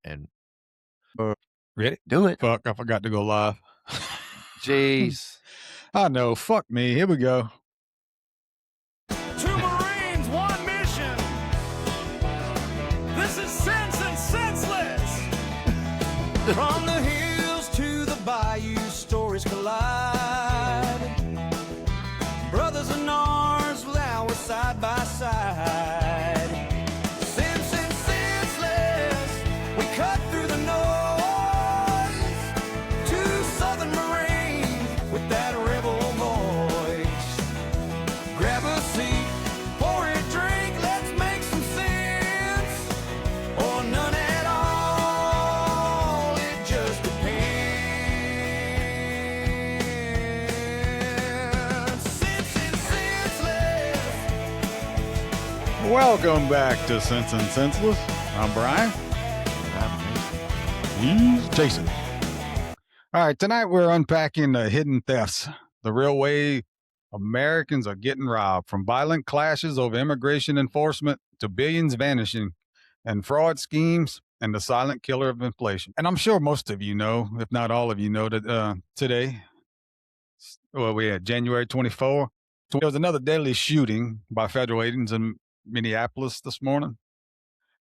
and Ready? do it. Fuck, I forgot to go live. Jeez. I know. Fuck me. Here we go. 2 Marines, 1 mission. This is Sense and Senseless. From the hills to the bayou, stories collide. Brothers in arms, now we're side by side. Sense and Senseless, we cut through the noise. 2 Southern Marines with that rebel voice. Grab a seat, pour a drink, let's make some sense. Or none at all, it just depends. Sense and Senseless. Welcome back to Sense and Senseless. I'm Bryan. He's Jason. All right, tonight we're unpacking the hidden thefts, the real way Americans are getting robbed, from violent clashes over immigration enforcement to billions vanishing and fraud schemes and the silent killer of inflation. And I'm sure most of you know, if not all of you know, that today, well, we had January 24th. There was another deadly shooting by federal agents in Minneapolis this morning.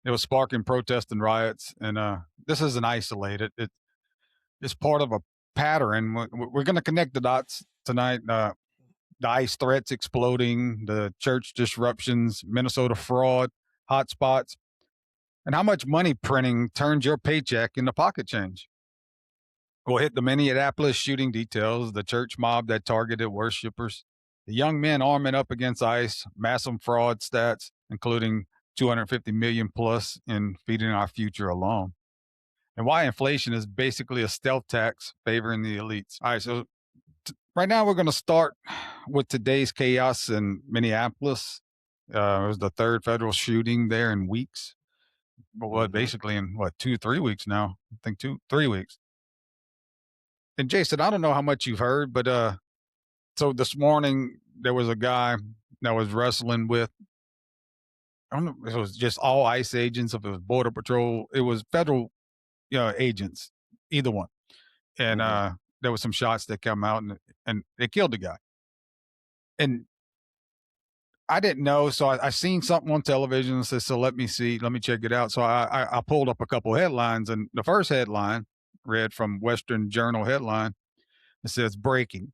It was sparking protests and riots, and this isn't isolated. It's part of a pattern. We're going to connect the dots tonight. The ICE threats exploding, the church disruptions, Minnesota fraud, hotspots, and how much money printing turns your paycheck into pocket change. We'll hit the Minneapolis shooting details, the church mob that targeted worshipers, the young men arming up against ICE, massive fraud stats, including 250 million plus in feeding our future alone, and why inflation is basically a stealth tax favoring the elites. All right, so right now we're going to start with today's chaos in Minneapolis. It was the third federal shooting there in weeks. Well, basically in 2-3 weeks now. I think 2-3 weeks. And Jason, I don't know how much you've heard, but so this morning there was a guy that was wrestling with, I don't know if it was just all ICE agents, if it was Border Patrol, it was federal agents, either one. And there was some shots that come out and they killed the guy. And I didn't know, so I seen something on television and said, so let me check it out. So I pulled up a couple of headlines, and the first headline read from Western Journal headline. It says, breaking: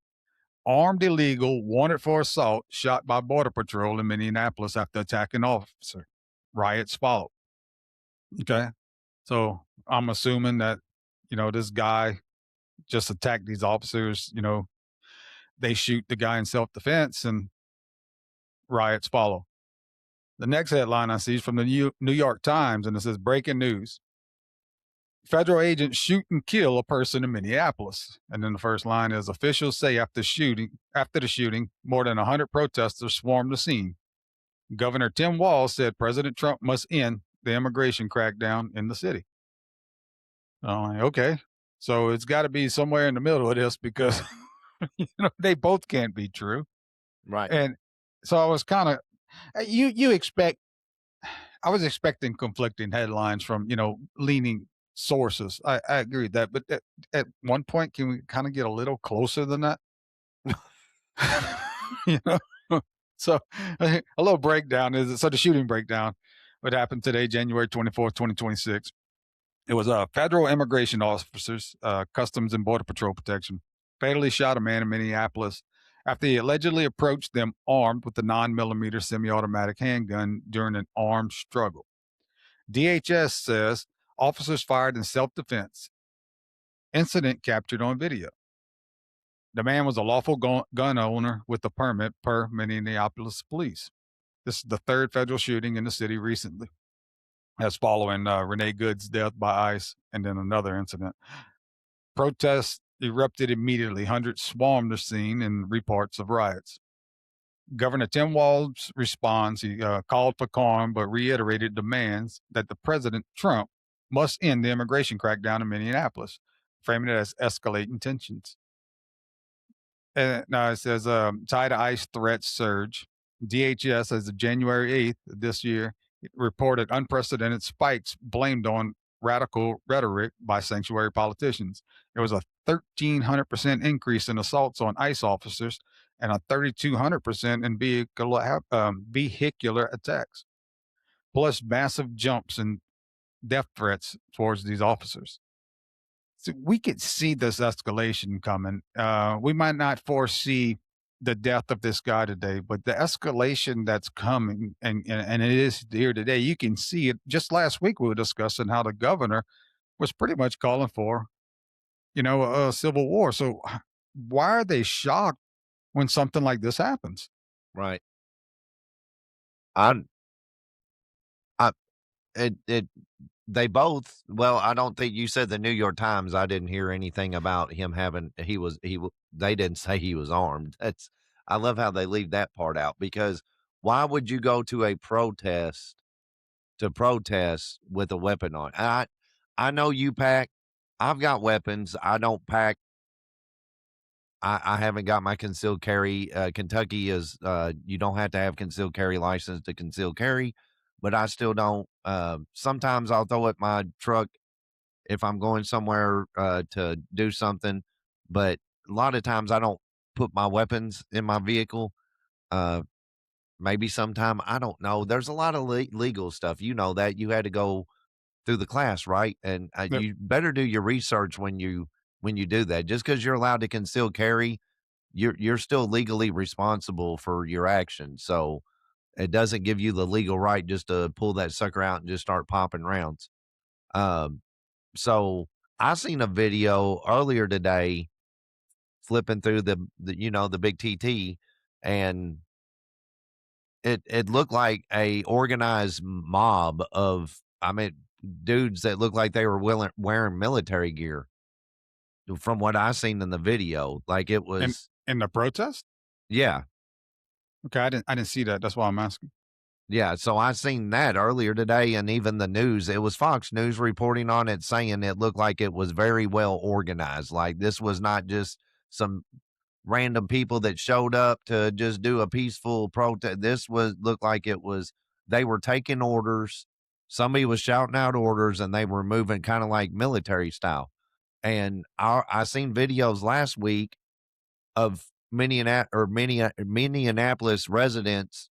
armed illegal wanted for assault shot by Border Patrol in Minneapolis after attacking officer. Riots followed. Okay. So I'm assuming that, this guy just attacked these officers, they shoot the guy in self-defense and riots follow. The next headline I see is from the New York Times, and it says, breaking news: federal agents shoot and kill a person in Minneapolis. And then the first line is, officials say after the shooting, more than 100 protesters swarmed the scene. Governor Tim Walz said President Trump must end the immigration crackdown in the city. Okay, so it's got to be somewhere in the middle of this, because they both can't be true. Right. And so I was kind of, I was expecting conflicting headlines from, leaning sources. I agree with that. But at one point, can we kind of get a little closer than that? So a little breakdown is, so the shooting breakdown, what happened today, January 24th, 2026. It was federal immigration officers, Customs and Border Patrol Protection, fatally shot a man in Minneapolis after he allegedly approached them armed with a 9mm semi-automatic handgun during an armed struggle. DHS says officers fired in self-defense. Incident captured on video. The man was a lawful gun owner with a permit per Minneapolis police. This is the third federal shooting in the city recently. That's following Renee Good's death by ICE and then another incident. Protests erupted immediately. Hundreds swarmed the scene in reports of riots. Governor Tim Walz responds. He called for calm, but reiterated demands that the President Trump must end the immigration crackdown in Minneapolis, framing it as escalating tensions. And now it says, tied to ICE threats surge. DHS, as of January 8th this year, reported unprecedented spikes blamed on radical rhetoric by sanctuary politicians. There was a 1,300% increase in assaults on ICE officers and a 3,200% in vehicular attacks, plus massive jumps in death threats towards these officers. So we could see this escalation coming. We might not foresee the death of this guy today, but the escalation that's coming, and it is here today. You can see it. Just last week, we were discussing how the governor was pretty much calling for, a civil war. So why are they shocked when something like this happens? Right. I I it they both, well, I don't think you said the New York Times. I didn't hear anything about him having, they didn't say he was armed. I love how they leave that part out, because why would you go to a protest to protest with a weapon on? I know you pack. I've got weapons. I don't pack. I haven't got my concealed carry. Kentucky is, you don't have to have concealed carry license to conceal carry, but I still don't. Sometimes I'll throw it in my truck if I'm going somewhere to do something, but a lot of times I don't put my weapons in my vehicle. Maybe sometime, I don't know. There's a lot of legal stuff. You know that you had to go through the class, right? And Yep. you better do your research when you do that. Just because you're allowed to conceal carry, you're still legally responsible for your actions. So it doesn't give you the legal right just to pull that sucker out and just start popping rounds. So I seen a video earlier today flipping through the big TT, and it looked like a organized mob of, I mean, dudes that looked like they were wearing military gear from what I seen in the video. Like it In was, in the protest? yeah. Okay, I didn't see that. That's why I'm asking. Yeah, so I seen that earlier today, and even the news, it was Fox News reporting on it, saying it looked like it was very well organized. Like this was not just some random people that showed up to just do a peaceful protest. This looked like they were taking orders. Somebody was shouting out orders, and they were moving kind of like military style. And I seen videos last week of Minneapolis residents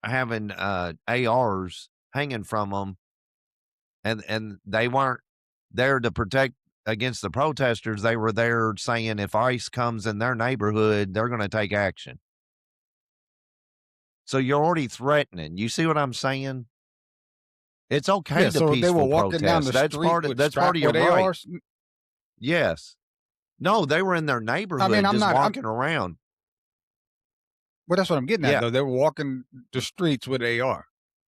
having ARs hanging from them, and they weren't there to protect against the protesters. They were there saying if ICE comes in their neighborhood, they're going to take action. So you're already threatening. You see what I'm saying? It's okay Yeah, to so they were peaceful walking down protest. the That's street part of with that's part strapped of your with right. ARs. Yes. No, they were in their neighborhood I'm just not. walking around. But that's what I'm getting at, Yeah. though. They were walking the streets with AR.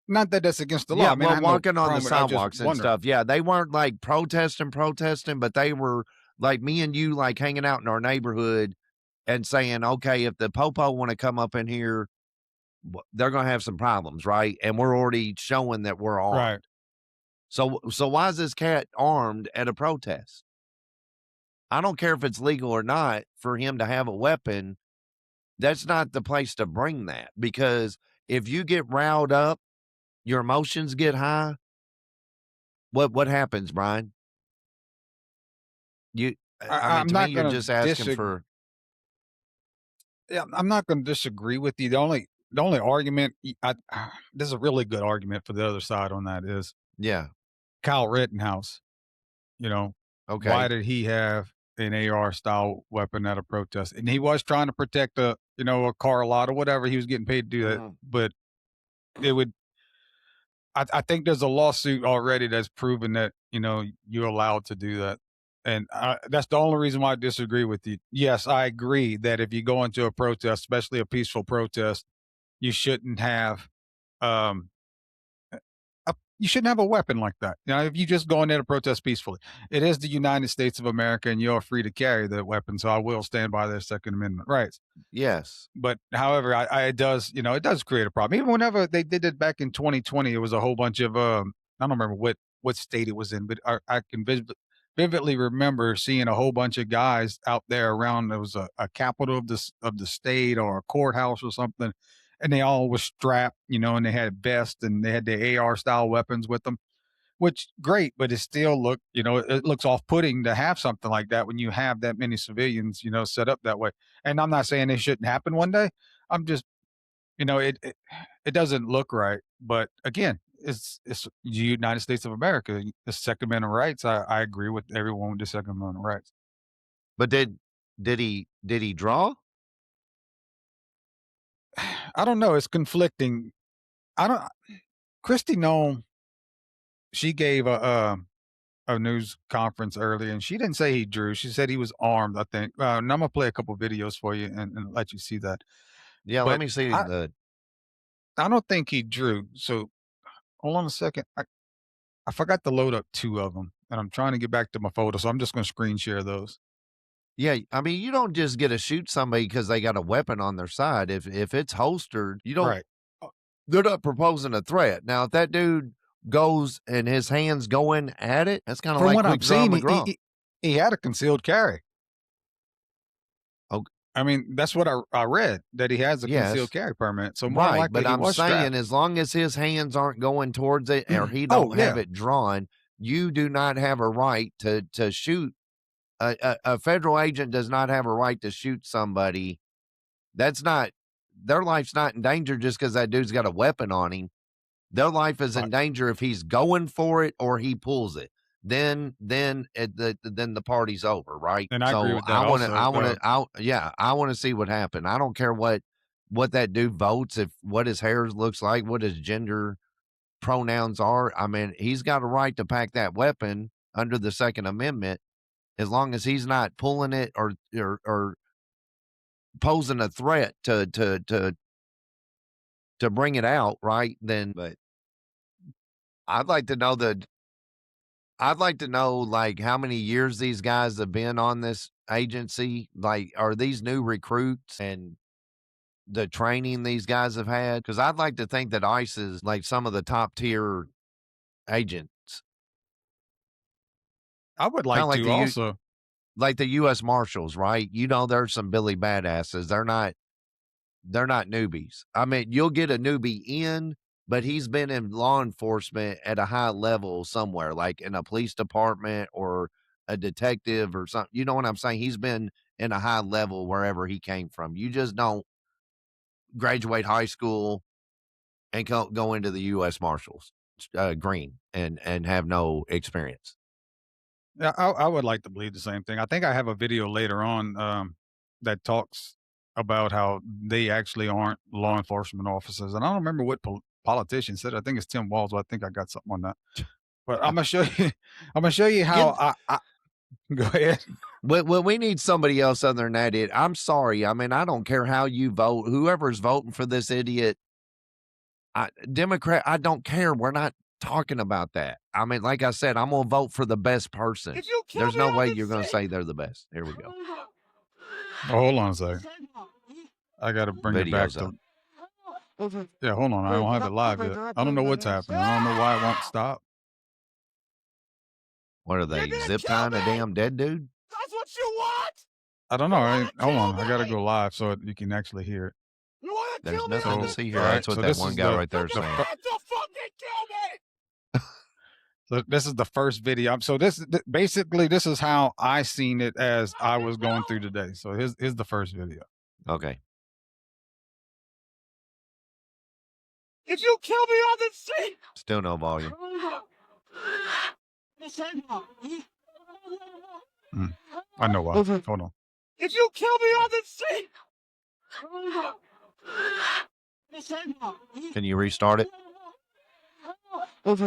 Not that that's against the law. Yeah, I mean, well, I have no walking on the problem with it. I was just sidewalks and wondering. stuff. Yeah, they weren't like protesting, but they were like me and you, like hanging out in our neighborhood and saying, okay, if the popo want to come up in here, they're going to have some problems, right? And we're already showing that we're armed. Right. So why is this cat armed at a protest? I don't care if it's legal or not for him to have a weapon. That's not the place to bring that, because if you get riled up, your emotions get high. What happens, Bryan? I mean, I'm to me, not you're going just to asking for. Yeah, I'm not going to disagree with you. The only argument, this is a really good argument for the other side on that, is Yeah. Kyle Rittenhouse. You know, Okay. why did he have an AR style weapon at a protest? And he was trying to protect a car lot or whatever. He was getting paid to do that, Mhm. but it would. I think there's a lawsuit already that's proven that you're allowed to do that, and that's the only reason why I disagree with you. Yes, I agree that if you go into a protest, especially a peaceful protest, you shouldn't have um, you shouldn't have a weapon like that. If you just go in there to protest peacefully, it is the United States of America, and you're free to carry the weapon. So I will stand by their Second Amendment rights. Yes. But however, it does create a problem. Even whenever they did it back in 2020, it was a whole bunch of I don't remember what state it was in, but I can vividly remember seeing a whole bunch of guys out there around. There was a capital of the state or a courthouse or something, and they all were strapped, and they had vests and they had their AR style weapons with them. which great, but it still it looks off-putting to have something like that when you have that many civilians, set up that way. And I'm not saying it shouldn't happen one day. I'm just, it doesn't look right. But again, it's the United States of America, the Second Amendment rights. I agree with everyone with the Second Amendment rights. But did he draw? I don't know. It's conflicting. I don't. Christy Nome, she gave a news conference earlier, and she didn't say he drew. She said he was armed, I think. And I'm gonna play a couple videos for you and let you see that. Yeah, let But me see I don't think he drew. So hold on a second. I forgot to load up two of them, and I'm trying to get back to my photo, so I'm just gonna screen share those. Yeah, I mean, you don't just get to shoot somebody because they got a weapon on their side. If it's holstered, you don't Right. they're not proposing a threat. Now, if that dude goes and his hands going at it, that's kinda From like what I'm quick draw seeing, McGraw. he had a concealed carry. Oh, I mean, that's what I read, that he has a concealed yes. carry permit. So more than Right, likely but he I'm was saying strapped. as long as his hands aren't going towards it or he Oh don't have yeah. it drawn, you do not have a right to shoot. A federal agent does not have a right to shoot somebody. That's not their life's not in danger just because that dude's got a weapon on him. Their life is in Right. danger if he's going for it or he pulls it. Then the party's over, right? And I agree So with that also. I want to see what happened. I don't care what that dude votes, if what his hair looks like, what his gender pronouns are. I mean, he's got a right to pack that weapon under the Second Amendment as long as he's not pulling it or posing a threat to bring it out, right? Then, but I'd like to know the I'd like to know, like, how many years these guys have been on this agency. Like, are these new recruits and the training these guys have had? Because I'd like to think that ICE is like some of the top tier agents, I would kind like of to also. like the U.S. Marshals, right? There's some Billy badasses. They're not newbies. I mean, you'll get a newbie in, but he's been in law enforcement at a high level somewhere, like in a police department or a detective or something. You know what I'm saying? He's been in a high level wherever he came from. You just don't graduate high school and go into the U.S. Marshals, green, and have no experience. Yeah, I would like to believe the same thing. I think I have a video later on that talks about how they actually aren't law enforcement officers, and I don't remember what politician said. I think it's Tim Walz. But I think I got something on that. But I'm gonna show you. I'm gonna show you how Get I go ahead. Well, we need somebody else other than that. I'm sorry. I mean, I don't care how you vote. Whoever's voting for this idiot, Democrat, I don't care. We're not talking about that. I mean, like I said, I'm gonna vote for the best person. If you kill There's me no on way the you're gonna street, say they're the best. Here we go. Oh, hold on a second. I gotta bring it back Videos to. up. Yeah, hold on. I don't have it live yet. I don't know what's happening. I don't know why it won't stop. What are you're they gonna zip kill tying a me. damn dead dude? That's what you want. I don't know. wanna Hold kill on. I gotta me? go live so you can actually hear it. You want to There's kill me on nothing to the see street? here. All right. That's what So that this one is guy the right there You're is gonna saying. have to fucking kill me. So this is the first video. So basically this is how I seen it as I was going through today. So here's the first video. Okay. If you kill me on the street, Still no volume. I know why. Hold on. if you kill me on the street, Can you restart it? if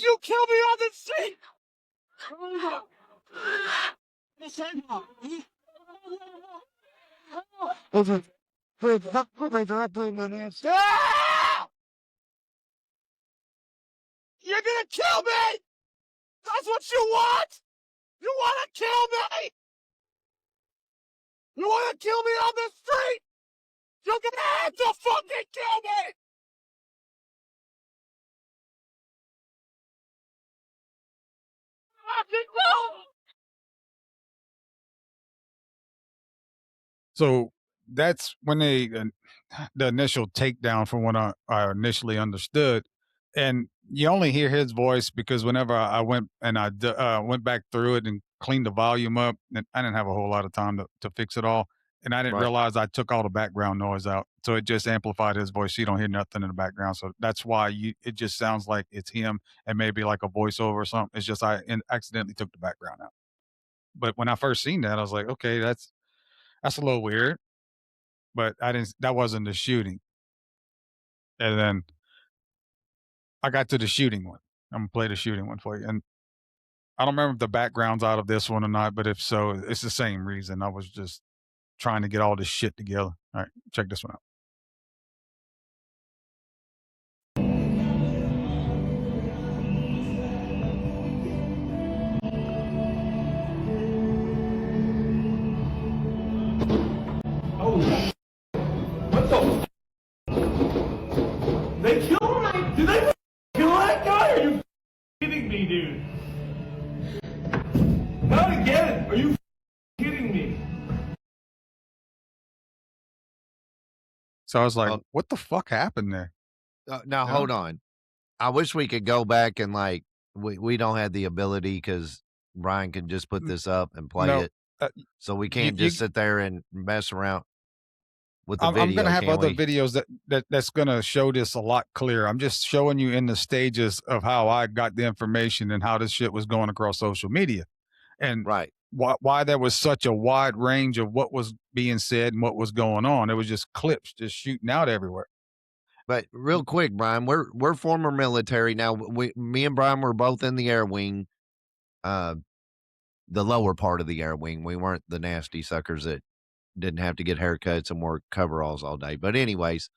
you kill me on the street, Ah! You're gonna kill me. That's what you want. You want to kill me. You want to kill me on the street. You're gonna have to fucking kill me. Fucking go. So that's when they the initial takedown from what I initially understood. and you only hear his voice because whenever I went and went back through it and cleaned the volume up, and I didn't have a whole lot of time to fix it all, and I didn't Right. realize I took all the background noise out, so it just amplified his voice. You don't hear nothing in the background, so that's why it just sounds like it's him and maybe like a voiceover or something. It's just accidentally took the background out. But when I first seen that, I was like, okay, that's a little weird. But I didn't. That wasn't the shooting. And then I got to the shooting one. I'm gonna play the shooting one for you. And I don't remember if the background's out of this one or not, but if so, it's the same reason. I was just trying to get all this shit together. All right, check this one out. Oh, what the? They killed my. Did they kill that guy? Are you kidding me, dude? Not again. Are you kidding me? So I was like, Well, what the fuck happened there? now You hold know? on. I wish we could go back and like we don't have the ability because Bryan can just put N- this up and play No, it, uh, so we you, can't you just sit there and mess around with the I'm gonna video, have can other we? videos that's gonna show this a lot clearer. I'm just showing you in the stages of how I got the information and how this shit was going across social media, and Right. why there was such a wide range of what was being said and what was going on. It was just clips just shooting out everywhere. But real quick, Bryan, we're former military now. Me and Bryan were both in the air wing, uh, the lower part of the air wing. We weren't the nasty suckers that didn't have to get haircuts and wore coveralls all day. But anyways,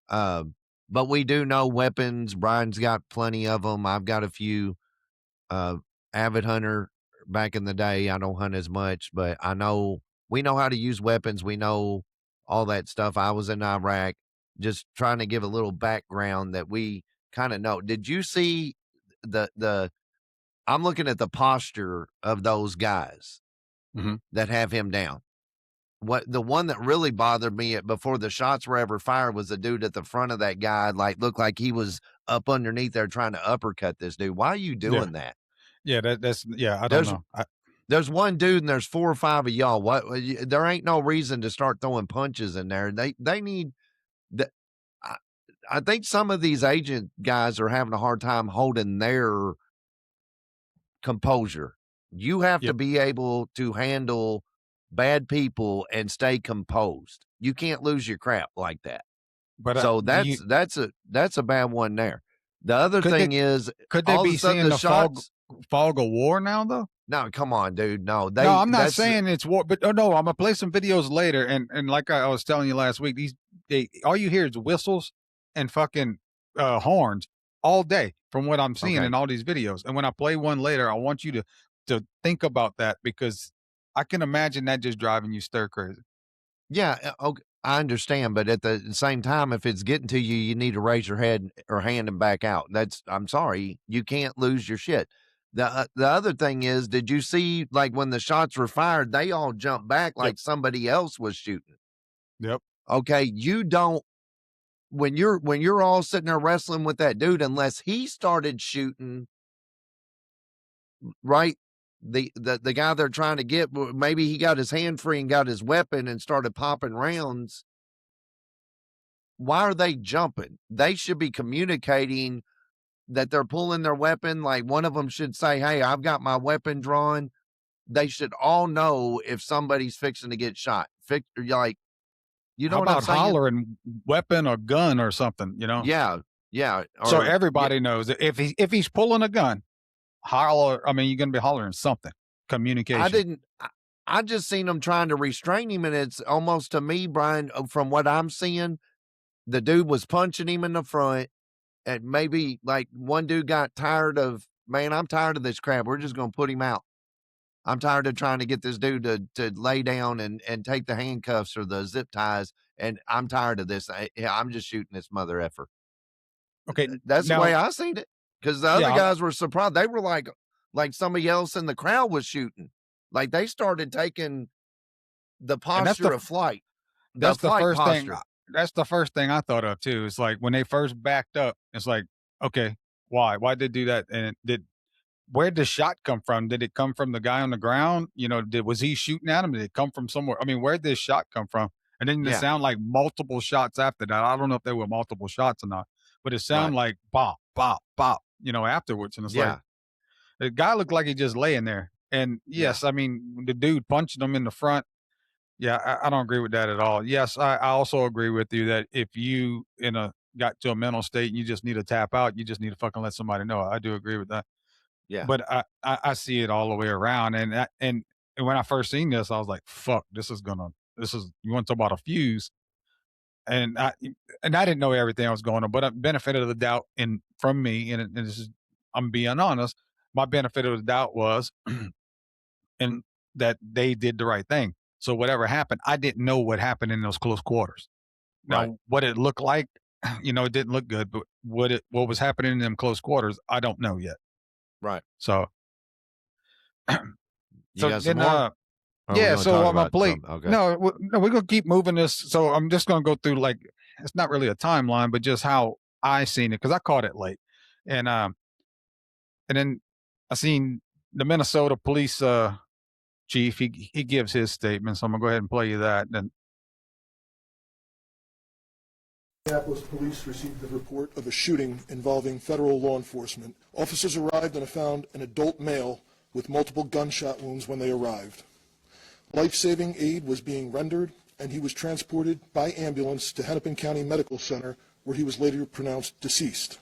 um, but we do know weapons. Bryan's got plenty of them. I've got a few. Uh, avid hunter back in the day. I don't hunt as much, but I know we know how to use weapons. We know all that stuff. I was in Iraq, just trying to give a little background that we kind of know. Did you see the? I'm looking at the posture of those guys Hmm. that have him down. What the one that really bothered me before the shots were ever fired was the dude at the front of that guy, like looked like he was up underneath there trying to uppercut this dude. Why are you Yeah, doing that? yeah, that's yeah. I don't There's know. There's one dude and there's 4 or 5 of y'all. There ain't no reason to start throwing punches in there. They need the I, I think some of these agent guys are having a hard time holding their composure. You have to Yep, be able to handle bad people and stay composed. You can't lose your crap like that. but So do you that's a bad one there. The other could they thing is could they all of be a sudden seeing the the shots. fog of war now though? No, come on, dude. No, No, they I'm not that's saying it's war, but oh no, I'm gonna play some videos later, and like I was telling you last week, they all you hear is whistles and fucking horns all day from what I'm seeing in okay. all these videos. And when I play one later, I want you to think about that because I can imagine that just driving you stir crazy. Yeah, okay, I understand, but at the same time, if it's getting to you, you need to raise your head or hand and back out. I'm sorry, you can't lose your shit. The other thing is, did you see like when the shots were fired, they all jumped back Yep, like somebody else was shooting. yep. Okay, you don't when you're all sitting there wrestling with that dude, unless he started shooting, right? The guy they're trying to get, maybe he got his hand free and got his weapon and started popping rounds. Why are they jumping? They should be communicating that they're pulling their weapon. Like one of them should say, "Hey, I've got my weapon drawn." They should all know if somebody's fixing to get shot. Like, you know How what I'm about saying? hollering weapon or gun or something? Yeah, yeah, So or yeah. everybody knows that if he's pulling a gun, holler. I mean, you're gonna be hollering something. I Communication. didn't. I just seen them trying to restrain him, and it's almost to me, Bryan, from what I'm seeing, the dude was punching him in the front, and maybe like one dude got tired of, man, I'm tired of this crap. We're just gonna put him out. I'm tired of trying to get this dude to lay down and take the handcuffs or the zip ties, and I'm tired of this. I'm just shooting this mother effer. Okay, That's the way now, I seen it. Because the other yeah, guys were surprised. They were like somebody else in the crowd was shooting. Like they started taking the and posture of flight, the that's the flight first thing. posture. That's the first thing I thought of too. It's like when they first backed up. It's like, okay, Why? Why did they do that? And where did the shot come from? Did it come from the guy on the ground? Was he shooting at him? Did it come from somewhere? I mean, where did this shot come from? And then it Yeah, sound like multiple shots after that. I don't know if there were multiple shots or not, but it right. sounded like bop, bop, bop, afterwards. And it's like, Yeah, the guy looked like he just laying there. And yeah, yes, I mean, the dude punching him in the front. Yeah, I don't agree with that at all. Yes, I also agree with you that if you got to a mental state and you just need to tap out, you just need to fucking let somebody know. I do agree with that. yeah, But I see it all the way around. And when I first seen this, I was like, fuck, this is you want to talk about a fuse. And I didn't know everything that was going on, but a benefit of the doubt in from me, and this is, I'm being honest, my benefit of the doubt was and that they did the right thing. So whatever happened, I didn't know what happened in those close quarters. right, Now, what it looked like, it didn't look good, but what was happening in them close quarters, I don't know yet. right. So, You so got some then, more? Or are we yeah. gonna So talk on my about plate, something? Okay. no, no, we're gonna keep moving this. So I'm just gonna go through, like, it's not really a timeline, but just how I seen it because I caught it late, and and then I seen the Minnesota police chief. He gives his statement, so I'm gonna go ahead and play you that. And Minneapolis police received the report of a shooting involving federal law enforcement. Officers arrived and found an adult male with multiple gunshot wounds when they arrived. Life-saving aid was being rendered, and he was transported by ambulance to Hennepin County Medical Center, where he was later pronounced deceased.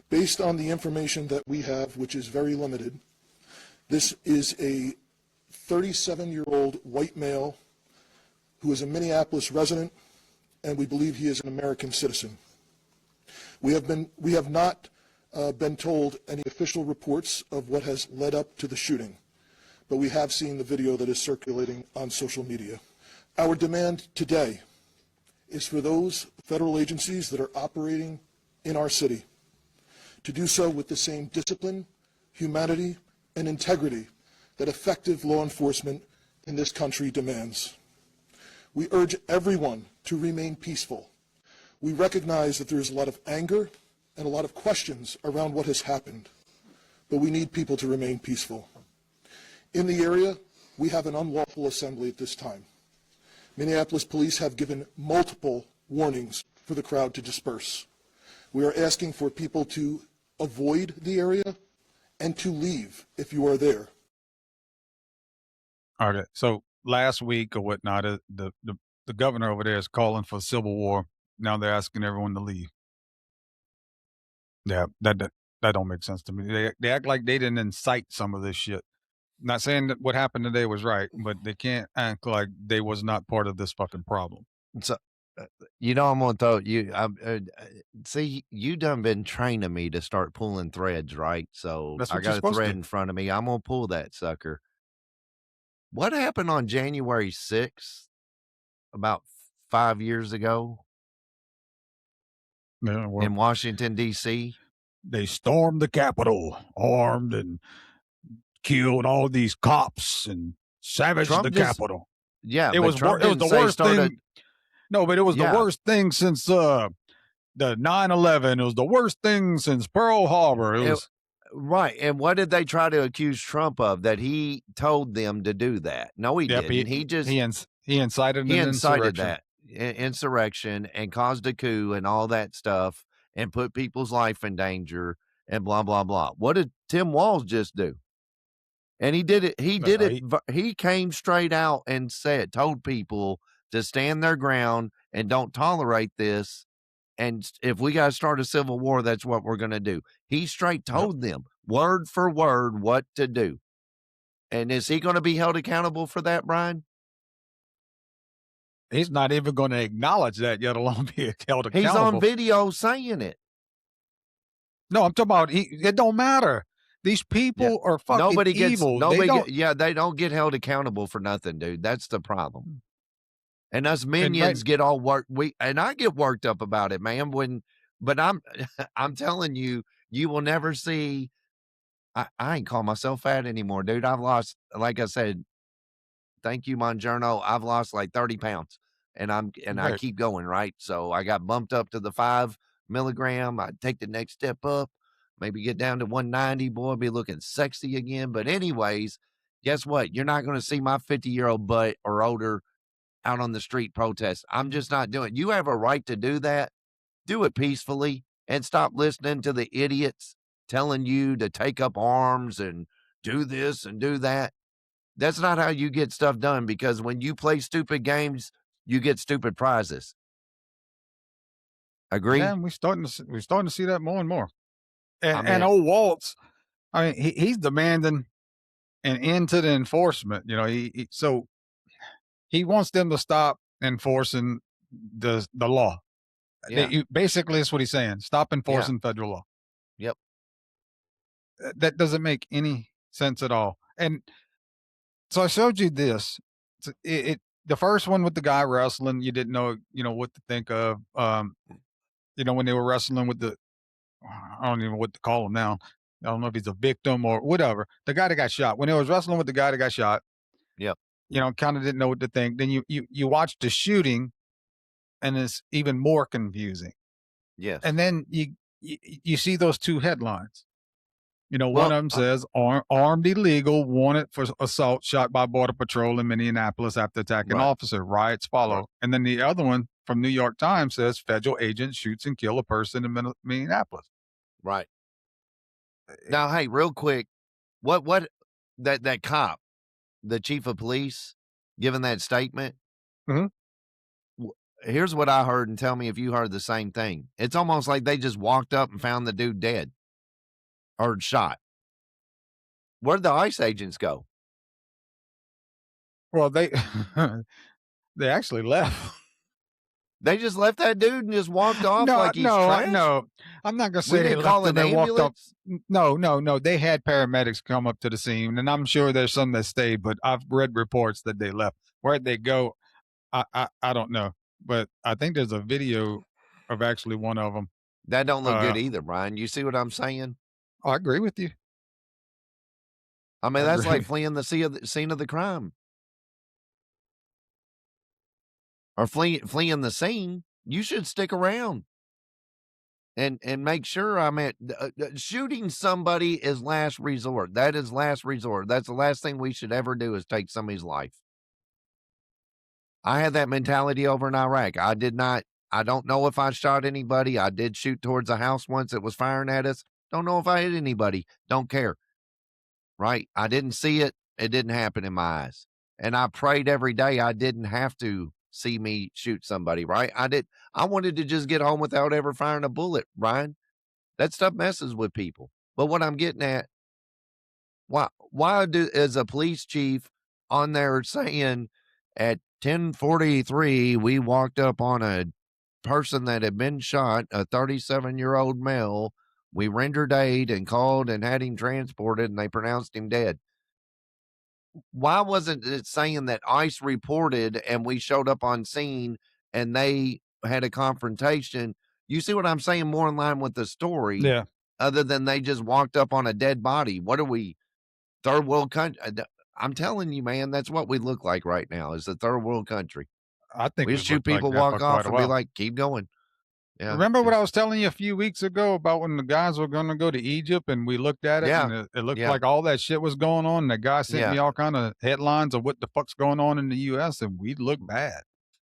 Based on the information that we have, which is very limited, this is a 37-year-old white male who is a Minneapolis resident, and we believe he is an American citizen. We have not been told any official reports of what has led up to the shooting, but we have seen the video that is circulating on social media. Our demand today is for those federal agencies that are operating in our city to do so with the same discipline, humanity, and integrity that effective law enforcement in this country demands. We urge everyone to remain peaceful. We recognize that there is a lot of anger and a lot of questions around what has happened, but we need people to remain peaceful. In the area, we have an unlawful assembly at this time. Minneapolis police have given multiple warnings for the crowd to disperse. We are asking for people to avoid the area and to leave if you are there. okay, so last week or whatnot, the governor over there is calling for civil war. Now they're asking everyone to leave. Yeah, that don't make sense to me. They act like they didn't incite some of this shit. Not saying that what happened today was right, but they can't act like they was not part of this fucking problem. So, I'm gonna throw you. See, you done been training me to start pulling threads, right? So That's I what you're got a supposed thread to. in front of me. I'm gonna pull that sucker. What happened on January 6th, about 5 years ago Yeah, well, in Washington D.C.? they stormed the Capitol armed and killed all these cops and savaged Trump the just, Capitol. yeah, It but was Trump it was didn't the say worst start a, thing. No, but it was the yeah, worst thing since the 9/11. It was the worst thing since Pearl Harbor. It it, was right. And what did they try to accuse Trump of? That he told them to do that? No, he yep. didn't. He incited He an incited insurrection. that insurrection and caused a coup and all that stuff and put people's life in danger and blah blah blah. What did Tim Walz just do? And he did it. He did it. He, He came straight out and told people to stand their ground and don't tolerate this. And if we got to start a civil war, that's what we're going to do. He straight yep. told them word for word what to do. And is he going to be held accountable for that, Bryan? He's not even going to acknowledge that, yet alone be held accountable. He's on video saying it. No, I'm talking about it don't matter. These people are fucking evil. They don't get held accountable for nothing, dude. That's the problem. And us minions get all worked. And I get worked up about it, man. But I'm telling you, you will never see. I ain't call myself fat anymore, dude. I've lost, like I said, thank you, Monjourno. I've lost like 30 pounds, and I keep going, right? So I got bumped up to the 5 milligram. I take the next step up. maybe get down to 190, boy, be looking sexy again. But anyways, guess what? You're not going to see my 50-year-old butt or older out on the street protest. I'm just not doing it. You have a right to do that. Do it peacefully and stop listening to the idiots telling you to take up arms and do this and do that. That's not how you get stuff done, because when you play stupid games, you get stupid prizes. Yeah, Agree? and we're starting to see that more and more. I And mean, old Waltz, I mean, he's demanding an end to the enforcement. You know, so he wants them to stop enforcing the law. yeah, Basically, that's what he's saying. Stop yeah, enforcing federal law. yep, That doesn't make any sense at all. And so I showed you this. The first one with the guy wrestling, you didn't know, what to think of. When they were wrestling with I don't even know what to call him now. I don't know if he's a victim or whatever. The guy that got shot. When they was wrestling with the guy that got shot, yep, kind of didn't know what to think. Then you watch the shooting, and it's even more confusing. yes. And then you see those two headlines. One Well, of them says armed illegal wanted for assault shot by Border Patrol in Minneapolis after attacking right, officer. Riots follow. right, And then the other one from New York Times says federal agent shoots and kill a person in Minneapolis. right. Now, hey, real quick, what that cop, the chief of police, giving that statement? Mhm. Here's what I heard, and tell me if you heard the same thing. It's almost like they just walked up and found the dude dead or shot. Where'd the ICE agents go? Well, they they actually left. They just left that dude and just walked off No, like he's trash? no. I'm not gonna We say they didn't left call them an and walked up. ambulance? No. They had paramedics come up to the scene, and I'm sure there's some that stayed, but I've read reports that they left. Where'd they go? I don't know, but I think there's a video of actually one of them. That don't look Uh, good either, Brian. You see what I'm saying? I agree with you. I mean, I that's like agree. fleeing the scene of the crime or fleeing the scene. You should stick around and make sure. I mean, shooting somebody is last resort. That is last resort. That's the last thing we should ever do, is take somebody's life. I had that mentality over in Iraq. I don't know if I shot anybody. I did shoot towards a house once that was firing at us. Don't know if I hit anybody. Don't care. Right? I didn't see it. It didn't happen in my eyes. And I prayed every day I didn't have to see me shoot somebody, right? I wanted to just get home without ever firing a bullet, Brian. That stuff messes with people. But what I'm getting at, why is a police chief on there saying at 10:43 we walked up on a person that had been shot, a 37-year-old male. We rendered aid and called and had him transported, and they pronounced him dead. Why wasn't it saying that ICE reported and we showed up on scene and they had a confrontation? You see what I'm saying? More in line with the story, Yeah, other than they just walked up on a dead body. What are we, third world country? I'm telling you, man, that's what we look like right now, is a third world country. I think We we've just shoot looked like people, that for walk quite off, a and be while. like, keep going. Yeah. Remember what I was telling you a few weeks ago about when the guys were going to go to Egypt, and we looked at it, Yeah. and it looked Yeah. like all that shit was going on. And the guy sent me Yeah. all kind of headlines of what the fuck's going on in the U.S., and we look bad.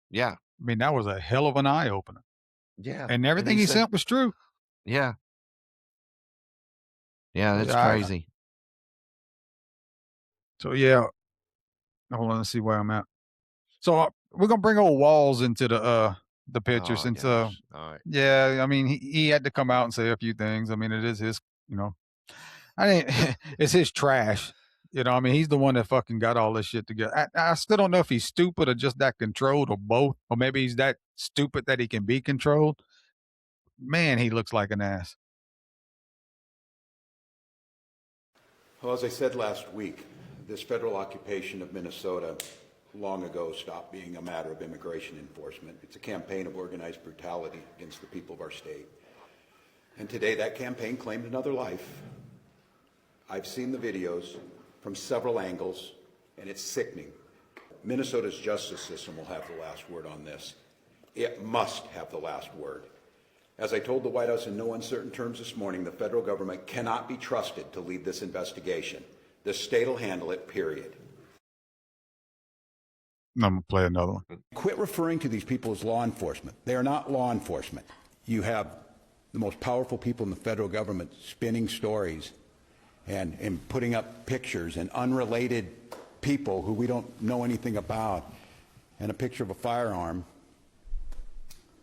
Yeah. I mean, that was a hell of an eye opener, Yeah. and everything he he said, sent was true. yeah. Yeah. That's Yeah, crazy. so yeah, hold on, let's see where I'm at. So we're gonna bring old Walls into the picture, Oh, since gosh. All right. yeah, I mean he had to come out and say a few things. I mean, it is his, I mean, it's his trash. I mean, he's the one that fucking got all this shit together. I still don't know if he's stupid or just that controlled, or both, or maybe he's that stupid that he can be controlled. Man, he looks like an ass. Well, as I said last week, this federal occupation of Minnesota long ago stopped being a matter of immigration enforcement. It's a campaign of organized brutality against the people of our state. And today that campaign claimed another life. I've seen the videos from several angles, and it's sickening. Minnesota's justice system will have the last word on this. It must have the last word. As I told the White House in no uncertain terms this morning, the federal government cannot be trusted to lead this investigation. The state will handle it, period. I'm going to play another one. Quit referring to these people as law enforcement. They are not law enforcement. You have the most powerful people in the federal government spinning stories and putting up pictures and unrelated people who we don't know anything about, and a picture of a firearm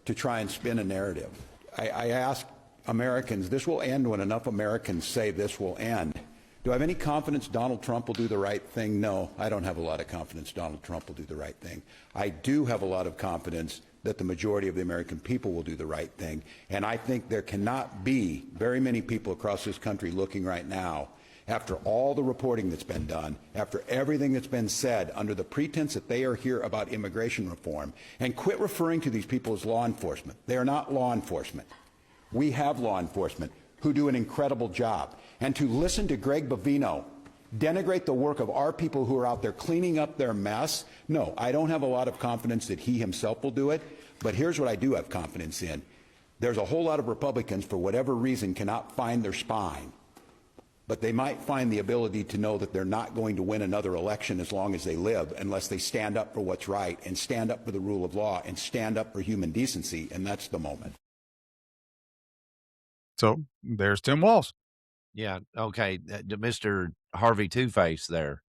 to try and spin a narrative. I ask Americans, this will end when enough Americans say this will end. Do I have any confidence Donald Trump will do the right thing? No, I don't have a lot of confidence Donald Trump will do the right thing. I do have a lot of confidence that the majority of the American people will do the right thing. And I think there cannot be very many people across this country looking right now, after all the reporting that's been done, after everything that's been said, under the pretense that they are here about immigration reform, and quit referring to these people as law enforcement. They are not law enforcement. We have law enforcement who do an incredible job. And to listen to Greg Bovino denigrate the work of our people who are out there cleaning up their mess, no, I don't have a lot of confidence that he himself will do it. But here's what I do have confidence in. There's a whole lot of Republicans, for whatever reason, cannot find their spine. But they might find the ability to know that they're not going to win another election as long as they live unless they stand up for what's right and stand up for the rule of law and stand up for human decency, and that's the moment. So there's Tim Walz. Yeah. Okay. Mr. Harvey Two-Face there.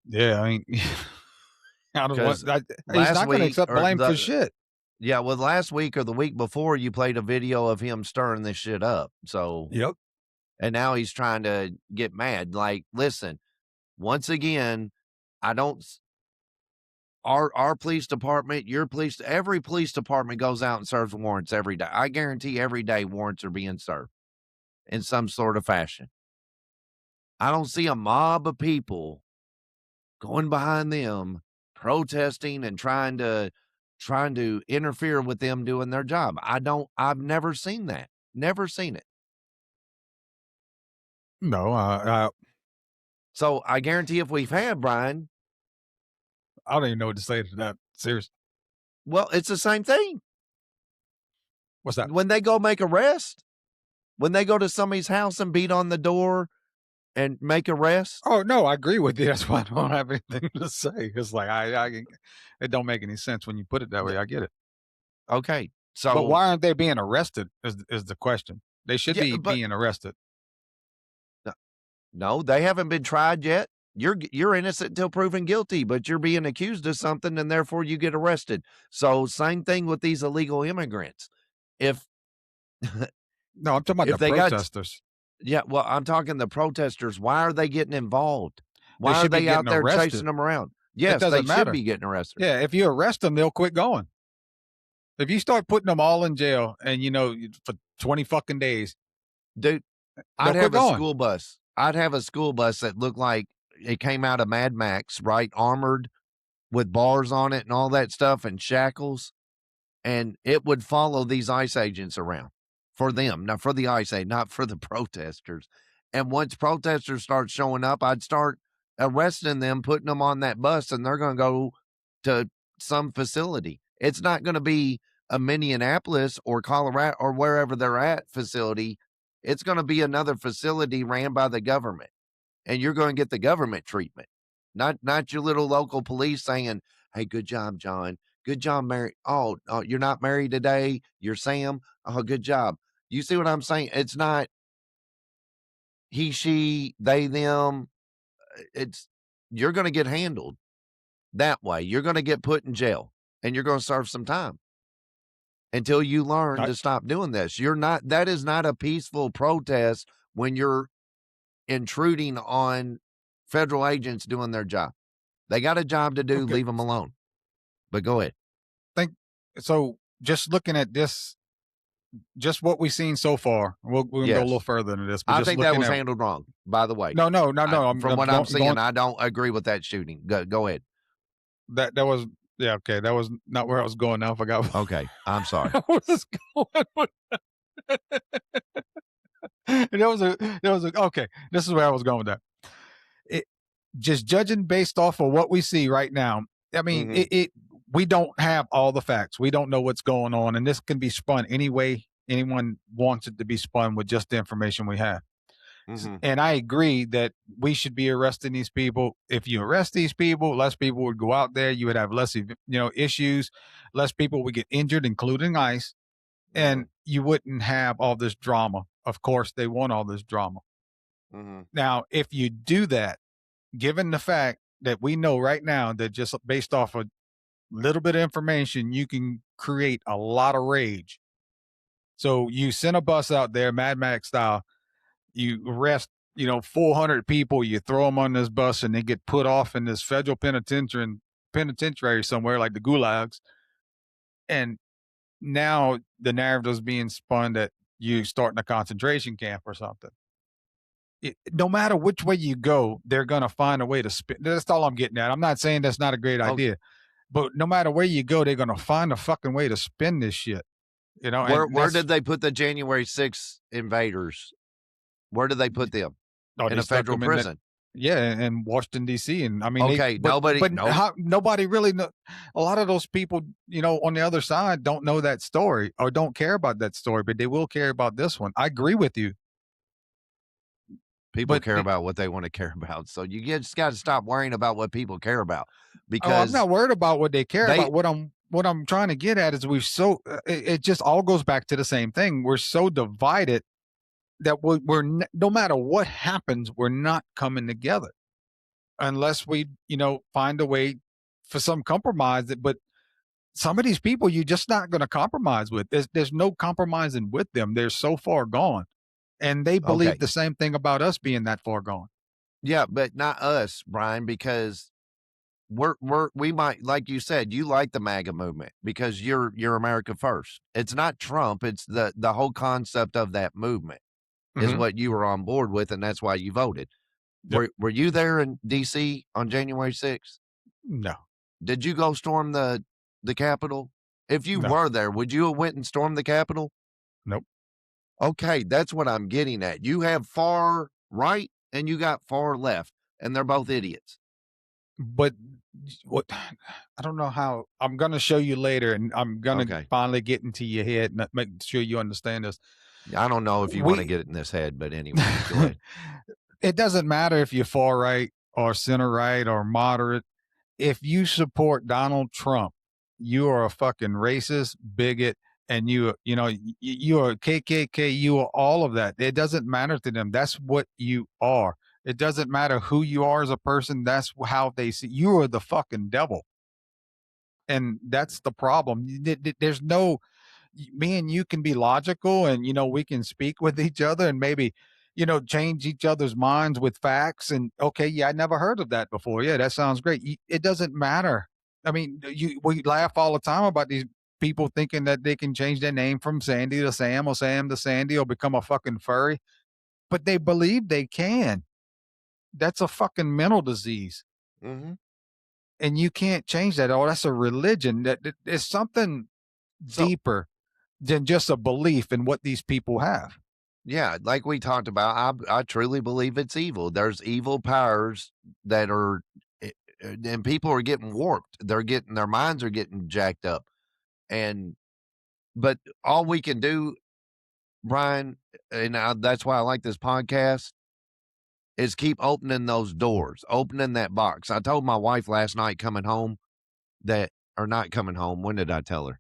Yeah, I mean, I don't know Because he's last not going to week, accept or blame for the- shit. Yeah. Well, last week or the week before, you played a video of him stirring this shit up. So, Yep. and now he's trying to get mad. Like, listen, once again, I don't. Our police department, your police, every police department goes out and serves warrants every day. I guarantee every day warrants are being served in some sort of fashion. I don't see a mob of people going behind them, protesting and trying to interfere with them doing their job. I've never seen that. Never seen it. No, So I guarantee if we've had, Bryan, I don't even know what to say to that. Seriously. well, it's the same thing. What's that? When they go make arrests, when they go to somebody's house and beat on the door and make arrests. Oh, no, I agree with you. That's why I don't have anything to say. It's like, it don't make any sense when you put it that way. I get it. Okay. So, But why aren't they being arrested is the question. They should be being arrested. no, they haven't been tried yet. You're innocent until proven guilty, but you're being accused of something and therefore you get arrested. So same thing with these illegal immigrants. If No, I'm talking about If the they got- protesters. Yeah, well, I'm talking the protesters. Why are they getting involved? Why are should be they out getting there arrested. chasing them around? Yes, they doesn't matter. should be getting arrested. Yeah, if you arrest them, they'll quit going. If you start putting them all in jail and, for 20 fucking days, Dude, they'll I'd quit have a going. school bus. I'd have a school bus that looked like it came out of Mad Max, right? Armored with bars on it and all that stuff and shackles. And it would follow these ICE agents around for them, not for the ICE aid, not for the protesters. And once protesters start showing up, I'd start arresting them, putting them on that bus, and they're going to go to some facility. It's not going to be a Minneapolis or Colorado or wherever they're at facility. It's going to be another facility ran by the government, and you're going to get the government treatment, not your little local police saying, "Hey, good job, John. Good job, Mary. Oh, you're not married today. You're Sam. Oh, good job." You see what I'm saying? It's not he, she, they, them. You're going to get handled that way. You're going to get put in jail, and you're going to serve some time until you learn to stop doing this. That is not a peaceful protest when you're intruding on federal agents doing their job. They got a job to do. Okay. Leave them alone. But go ahead. So just looking at this, just what we've seen so far, we'll go a Yes. little further into this. But I just think that looking was at- handled wrong, by the way. No. From what I'm seeing, going- I don't agree with that shooting. Go ahead. that was okay. That was not where I was going. Now I forgot. Okay. I'm sorry. I was going with okay. This is where I was going with that. Just judging based off of what we see right now. I mean, Mhm. we don't have all the facts. We don't know what's going on, and this can be spun any way anyone wants it to be spun with just the information we have. Mm-hmm. And I agree that we should be arresting these people. If you arrest these people, less people would go out there. You would have less, issues. Less people would get injured, including ICE, and you wouldn't have all this drama. Of course, they want all this drama. Mm-hmm. Now, if you do that, given the fact that we know right now that just based off a little bit of information, you can create a lot of rage. So you send a bus out there, Mad Max style, you arrest, 400 people, you throw them on this bus and they get put off in this federal penitentiary somewhere like the gulags. And now the narrative is being spun that you starting a concentration camp or something. No matter which way you go, they're going to find a way to spin. That's all I'm getting at. I'm not saying that's not a great idea, but no matter where you go, they're going to find a fucking way to spin this shit. Where did they put the January 6th invaders? Where did they put them? In a federal prison. In Washington, D.C. And I mean, okay, nobody really know. A lot of those people, on the other side don't know that story or don't care about that story, but they will care about this one. I agree with you. People care about what they want to care about. So you just got to stop worrying about what people care about. Because I'm not worried about what they care about. What I'm trying to get at is it just all goes back to the same thing. We're so divided that we're no matter what happens, we're not coming together unless we, find a way for some compromise. But some of these people, you're just not going to compromise with. There's no compromising with them. They're so far gone, and they believe the same thing about us being that far gone. Yeah, but not us, Bryan, because we might, like you said, you like the MAGA movement because you're America first. It's not Trump. It's the whole concept of that movement. Is what you were on board with, and that's why you voted. Yep. Were you there in D.C. on January 6th? No. Did you go storm the Capitol? If you were there, would you have went and stormed the Capitol? Nope. Okay, that's what I'm getting at. You have far right and you got far left, and they're both idiots. But what I don't know how I'm going to show you later, and I'm going to finally get into your head and make sure you understand this. I don't know if you want to get it in this head, but anyway, go ahead. It doesn't matter if you're far right or center right or moderate. If you support Donald Trump, you are a fucking racist, bigot, and you are a KKK. You are all of that. It doesn't matter to them. That's what you are. It doesn't matter who you are as a person. That's how they see you. Are the fucking devil, and that's the problem. There's no. Me and you can be logical and, we can speak with each other and maybe, change each other's minds with facts. And okay, yeah, I never heard of that before. Yeah, that sounds great. It doesn't matter. I mean, we laugh all the time about these people thinking that they can change their name from Sandy to Sam or Sam to Sandy or become a fucking furry, but they believe they can. That's a fucking mental disease. Mm-hmm. And you can't change that. Oh, that's a religion. That is something deeper than just a belief in what these people have. Yeah, like we talked about, I truly believe it's evil. There's evil powers that are, and people are getting warped. Their minds are getting jacked up. But all we can do, Bryan, and that's why I like this podcast, is keep opening those doors, opening that box. I told my wife last night coming home not coming home. When did I tell her?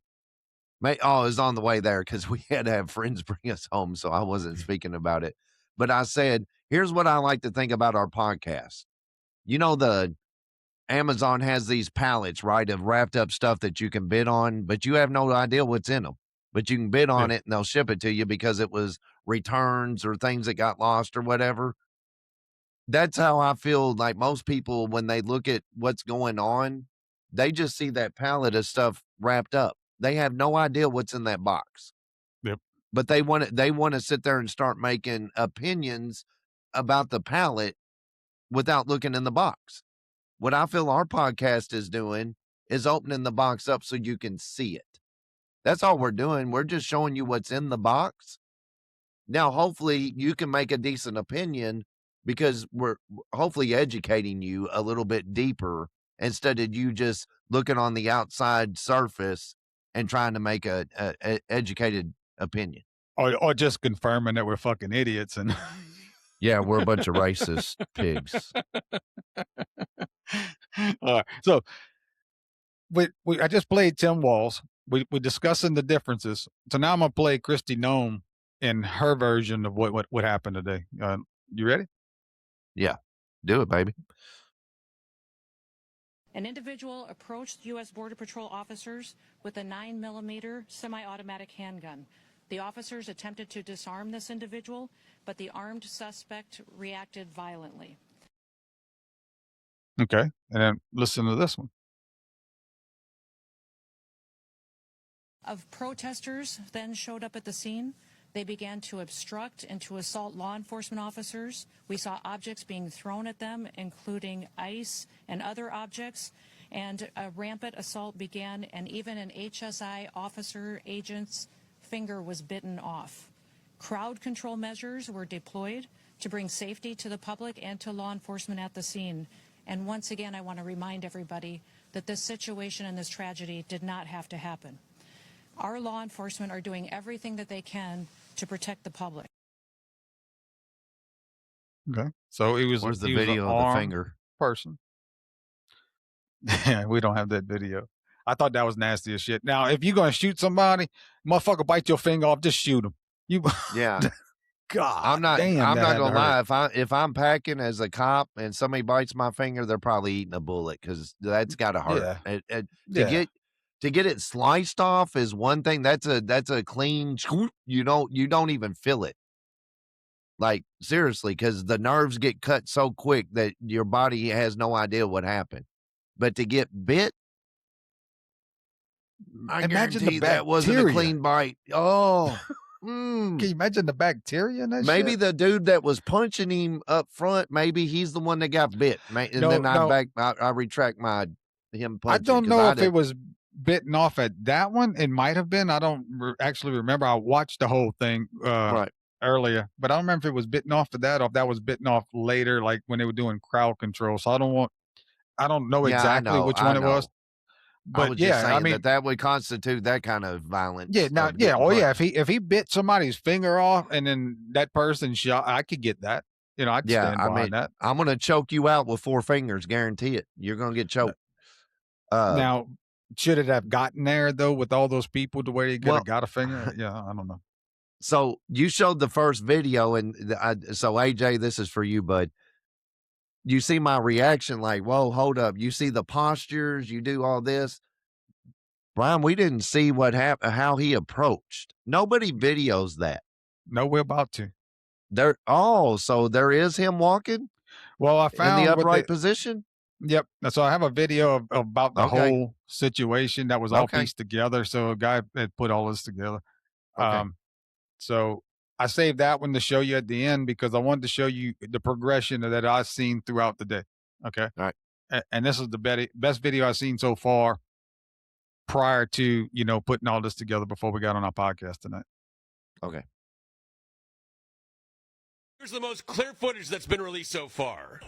It was on the way there because we had to have friends bring us home, so I wasn't speaking about it. But I said, here's what I like to think about our podcast. The Amazon has these pallets, right, of wrapped up stuff that you can bid on, but you have no idea what's in them. But you can bid on it, and they'll ship it to you because it was returns or things that got lost or whatever. That's how I feel like most people, when they look at what's going on, they just see that pallet of stuff wrapped up. They have no idea what's in that box. Yep. But they want to sit there and start making opinions about the pallet without looking in the box. What I feel our podcast is doing is opening the box up so you can see it. That's all we're doing. We're just showing you what's in the box. Now, hopefully you can make a decent opinion because we're hopefully educating you a little bit deeper instead of you just looking on the outside surface and trying to make a educated opinion. Or just confirming that we're fucking idiots and Yeah, we're a bunch of racist pigs. all right. So I just played Tim Walls. We're discussing the differences. So now I'm gonna play Christy Nome in her version of what happened today. You ready? Yeah, do it, baby. An individual approached U.S. Border Patrol officers with a 9mm semi-automatic handgun. The officers attempted to disarm this individual, but the armed suspect reacted violently. Okay, and then listen to this one. Of protesters then showed up at the scene. They began to obstruct and to assault law enforcement officers. We saw objects being thrown at them, including ice and other objects, and a rampant assault began, and even an HSI officer agent's finger was bitten off. Crowd control measures were deployed to bring safety to the public and to law enforcement at the scene. And once again, I want to remind everybody that this situation and this tragedy did not have to happen. Our law enforcement are doing everything that they can to protect the public. Okay, so it was. Where's the he was an video of the armed finger? person. We don't have that video. I thought that was nasty as shit. Now, if you're gonna shoot somebody, motherfucker, bite your finger off. Just shoot him. You. Yeah. God, I'm not damn, I'm that not had to gonna hurt. lie. If I'm packing as a cop and somebody bites my finger, they're probably eating a bullet because that's got to hurt. Yeah. To get it sliced off is one thing. That's a clean. You don't even feel it. Like seriously, because the nerves get cut so quick that your body has no idea what happened. But to get bit, I Imagine the guarantee that wasn't a bacteria. clean bite. Oh. Can you imagine the bacteria in that Maybe shit? the dude that was punching him up front, maybe he's the one that got bit. I retract him punching. I don't know if it was bitten off at that one. It might have been. I don't actually remember. I watched the whole thing right. earlier, but I don't remember if it was bitten off of that or if that was bitten off later, like when they were doing crowd control. So I don't know exactly which one it was. But I was just saying I mean, that would constitute that kind of violence. Yeah, now, if he bit somebody's finger off and then that person shot, I could get that. I'd stand behind that. I'm gonna choke you out with 4 fingers, guarantee it. You're gonna get choked. Now, should it have gotten there though with all those people to where he could have got a finger? Yeah, I don't know. So you showed the first video, and so AJ, this is for you, bud. You see my reaction, like, whoa, hold up. You see the postures, you do all this. Bryan, we didn't see what happened, how he approached. Nobody videos that. No, we're about to. So there is him walking? Well, I found in the upright position? Yep. So I have a video about the whole situation that was all pieced together. So a guy had put all this together. Okay. So I saved that one to show you at the end because I wanted to show you the progression that I've seen throughout the day. Okay. All right. And this is the best video I've seen so far prior to, putting all this together before we got on our podcast tonight. Okay. Here's the most clear footage that's been released so far.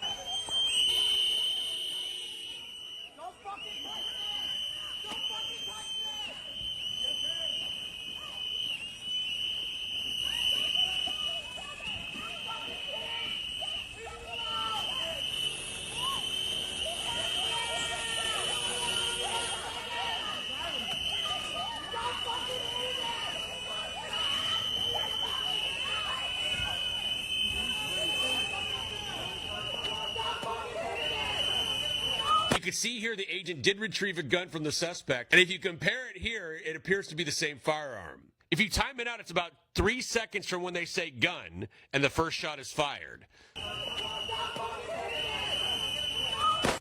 You can see here the agent did retrieve a gun from the suspect, and if you compare it here, it appears to be the same firearm. If you time it out, it's about 3 seconds from when they say gun and the first shot is fired.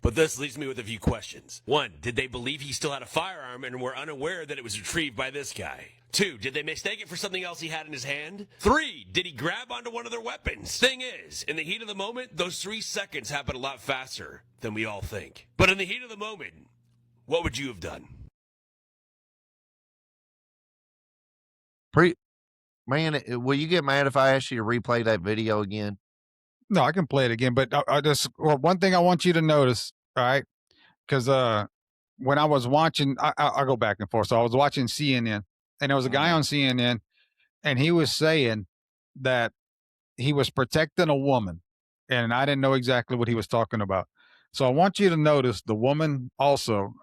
But this leaves me with a few questions. 1, did they believe he still had a firearm and were unaware that it was retrieved by this guy? 2, did they mistake it for something else he had in his hand? 3, did he grab onto one of their weapons? Thing is, in the heat of the moment, those 3 seconds happen a lot faster than we all think. But in the heat of the moment, what would you have done? Man, will you get mad if I ask you to replay that video again? No, I can play it again, but one thing I want you to notice, all right? because when I was watching, I'll go back and forth. So I was watching CNN, and there was a guy on CNN, and he was saying that he was protecting a woman, and I didn't know exactly what he was talking about. So I want you to notice the woman also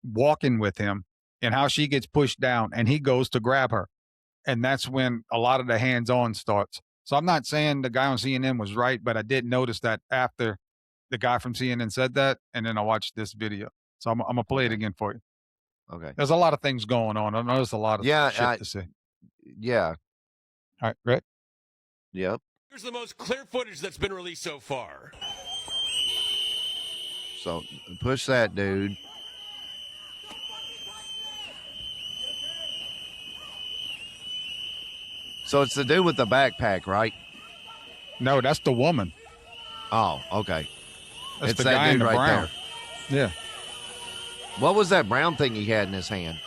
walking with him and how she gets pushed down, and he goes to grab her, and that's when a lot of the hands-on starts. So I'm not saying the guy on CNN was right, but I did notice that after the guy from CNN said that, and then I watched this video. So I'm gonna play it again for you. Okay. There's a lot of things going on. I know there's a lot of shit to say. Yeah. All right, Rick. Yep. Here's the most clear footage that's been released so far. So push that dude. So it's the dude with the backpack, right? No, that's the woman. Oh, okay. That's It's the that guy in dude the right brown. there. Yeah. What was that brown thing he had in his hand?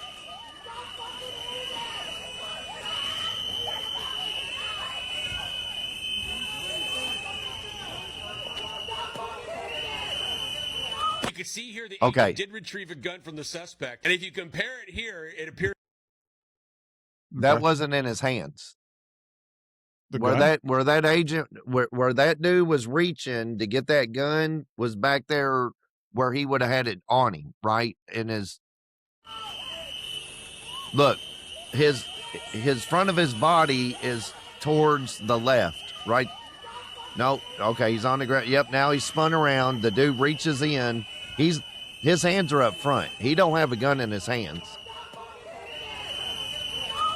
You can see here the Okay. agent did retrieve a gun from the suspect, and if you compare it here, it appears That Okay. wasn't in his hands. The Where gun? that agent where that dude was reaching to get that gun was back there where he would have had it on him, right? In his look, his front of his body is towards the left, right? No, okay, he's on the ground. Yep, now he's spun around. The dude reaches in. His hands are up front. He don't have a gun in his hands.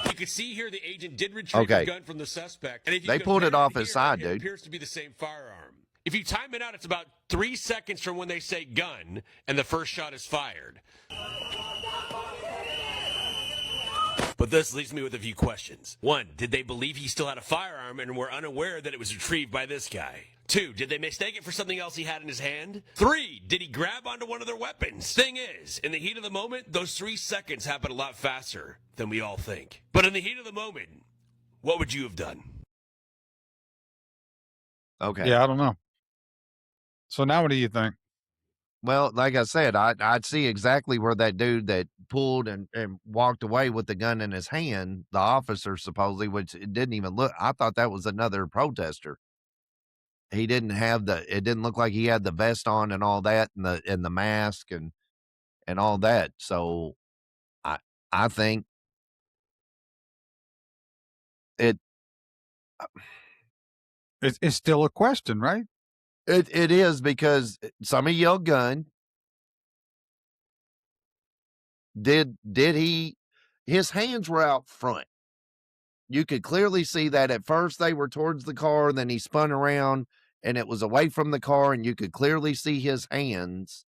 you can see here the agent did retrieve Okay. a gun from the suspect, and if you They pulled it compare off his here, side, it dude. appears to be the same firearm. If you time it out, it's about 3 seconds from when they say gun and the first shot is fired. But this leaves me with a few questions. 1, did they believe he still had a firearm and were unaware that it was retrieved by this guy? 2, did they mistake it for something else he had in his hand? 3, did he grab onto one of their weapons? Thing is, in the heat of the moment, those 3 seconds happen a lot faster than we all think. But in the heat of the moment, what would you have done? Okay. Yeah, I don't know. So now what do you think? Well, like I said, I'd see exactly where that dude that pulled and walked away with the gun in his hand, the officer supposedly, which it didn't even look. I thought that was another protester. He didn't have it didn't look like he had the vest on and all that and the mask and all that. So I think it It's still a question, right? it is because somebody yelled gun. Did he his hands were out front. You could clearly see that at first they were towards the car, then he spun around and it was away from the car, and you could clearly see his hands.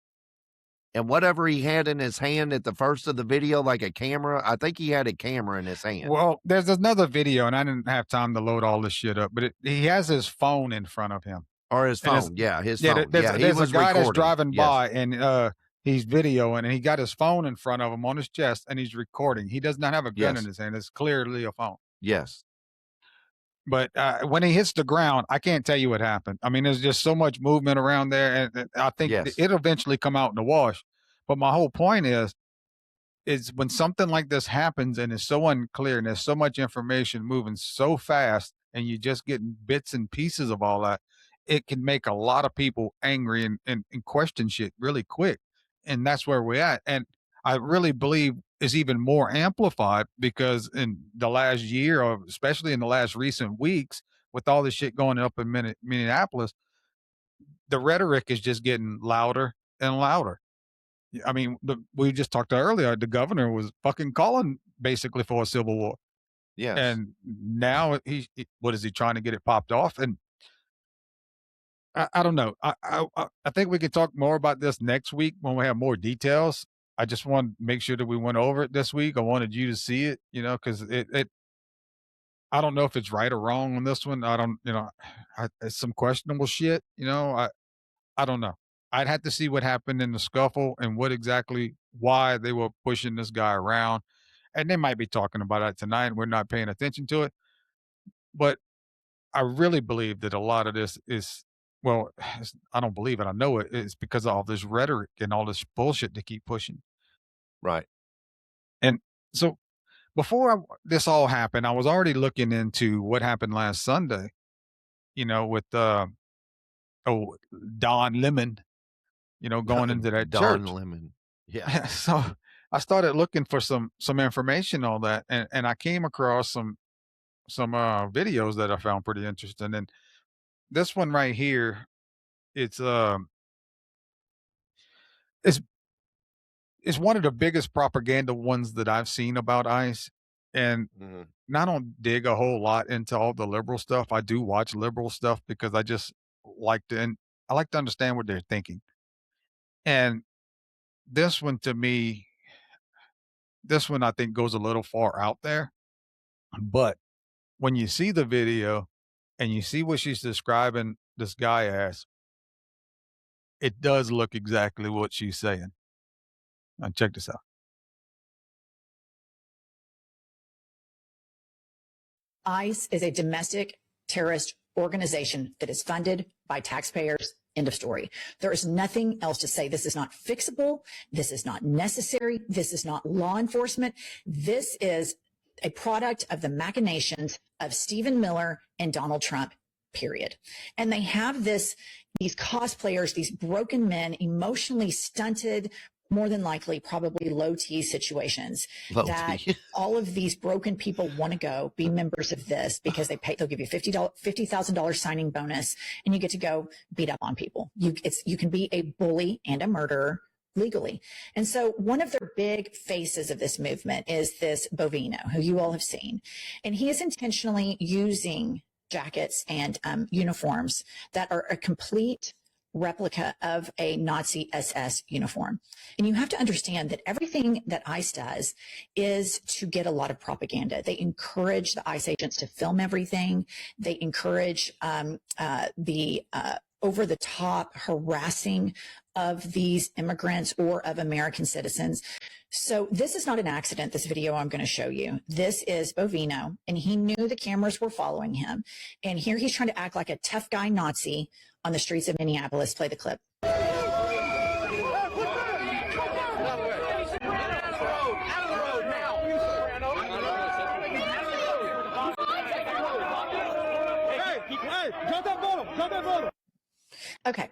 And whatever he had in his hand at the first of the video, like a camera, I think he had a camera in his hand. Well, there's another video, and I didn't have time to load all this shit up, but he has his phone in front of him. Or his And it's- phone. Yeah, his Yeah, phone. there's, Yeah, he there's a was guy that's recording. driving Yes. by, and he's videoing, and he got his phone in front of him on his chest, and he's recording. He does not have a gun Yes. in his hand. It's clearly a phone. Yes. But when he hits the ground, I can't tell you what happened. I mean, there's just so much movement around there, and I think Yes. it'll eventually come out in the wash. But my whole point is when something like this happens and it's so unclear and there's so much information moving so fast, and you just getting bits and pieces of all that, it can make a lot of people angry and question shit really quick. And that's where we're at. And I really believe is even more amplified because in the last year, or especially in the last recent weeks, with all this shit going up in Minneapolis, the rhetoric is just getting louder and louder. I mean, we just talked earlier, the governor was fucking calling basically for a civil war. Yes. And now what is he trying to get it popped off? And I don't know. I think we can talk more about this next week when we have more details. I just want to make sure that we went over it this week. I wanted you to see it, because I don't know if it's right or wrong on this one. I don't, it's some questionable shit. I don't know. I'd have to see what happened in the scuffle and why they were pushing this guy around. And they might be talking about it tonight and we're not paying attention to it. But I really believe that a lot of this is well, I don't believe it. I know it. It's because of all this rhetoric and all this bullshit they keep pushing. Right. And so before this all happened, I was already looking into what happened last Sunday, with oh, Don Lemon, going into that Don church. Lemon. Yeah. So I started looking for some information on that, and I came across some videos that I found pretty interesting. And this one right here, it's it's it's one of the biggest propaganda ones that I've seen about ICE. And Mhm. I don't dig a whole lot into all the liberal stuff. I do watch liberal stuff because I just like to, and I like to understand what they're thinking. And this one to me, this one I think goes a little far out there. But when you see the video and you see what she's describing this guy as, it does look exactly what she's saying. Now check this out. ICE is a domestic terrorist organization that is funded by taxpayers. End of story. There is nothing else to say. This is not fixable. This is not necessary. This is not law enforcement. This is a product of the machinations of Stephen Miller and Donald Trump, period. And they have these cosplayers, these broken men, emotionally stunted, more than likely, probably low T situations that all of these broken people want to go be members of this because they'll give you $50,000 signing bonus and you get to go beat up on people. You can be a bully and a murderer legally. And so one of their big faces of this movement is this Bovino, who you all have seen. And he is intentionally using jackets and uniforms that are a complete replica of a Nazi SS uniform. And you have to understand that everything that ICE does is to get a lot of propaganda. They encourage the ICE agents to film everything. They encourage the over-the-top harassing of these immigrants or of American citizens. So this is not an accident, this video I'm going to show you. This is Bovino, and he knew the cameras were following him. And here he's trying to act like a tough guy Nazi on the streets of Minneapolis. Play the clip. Okay,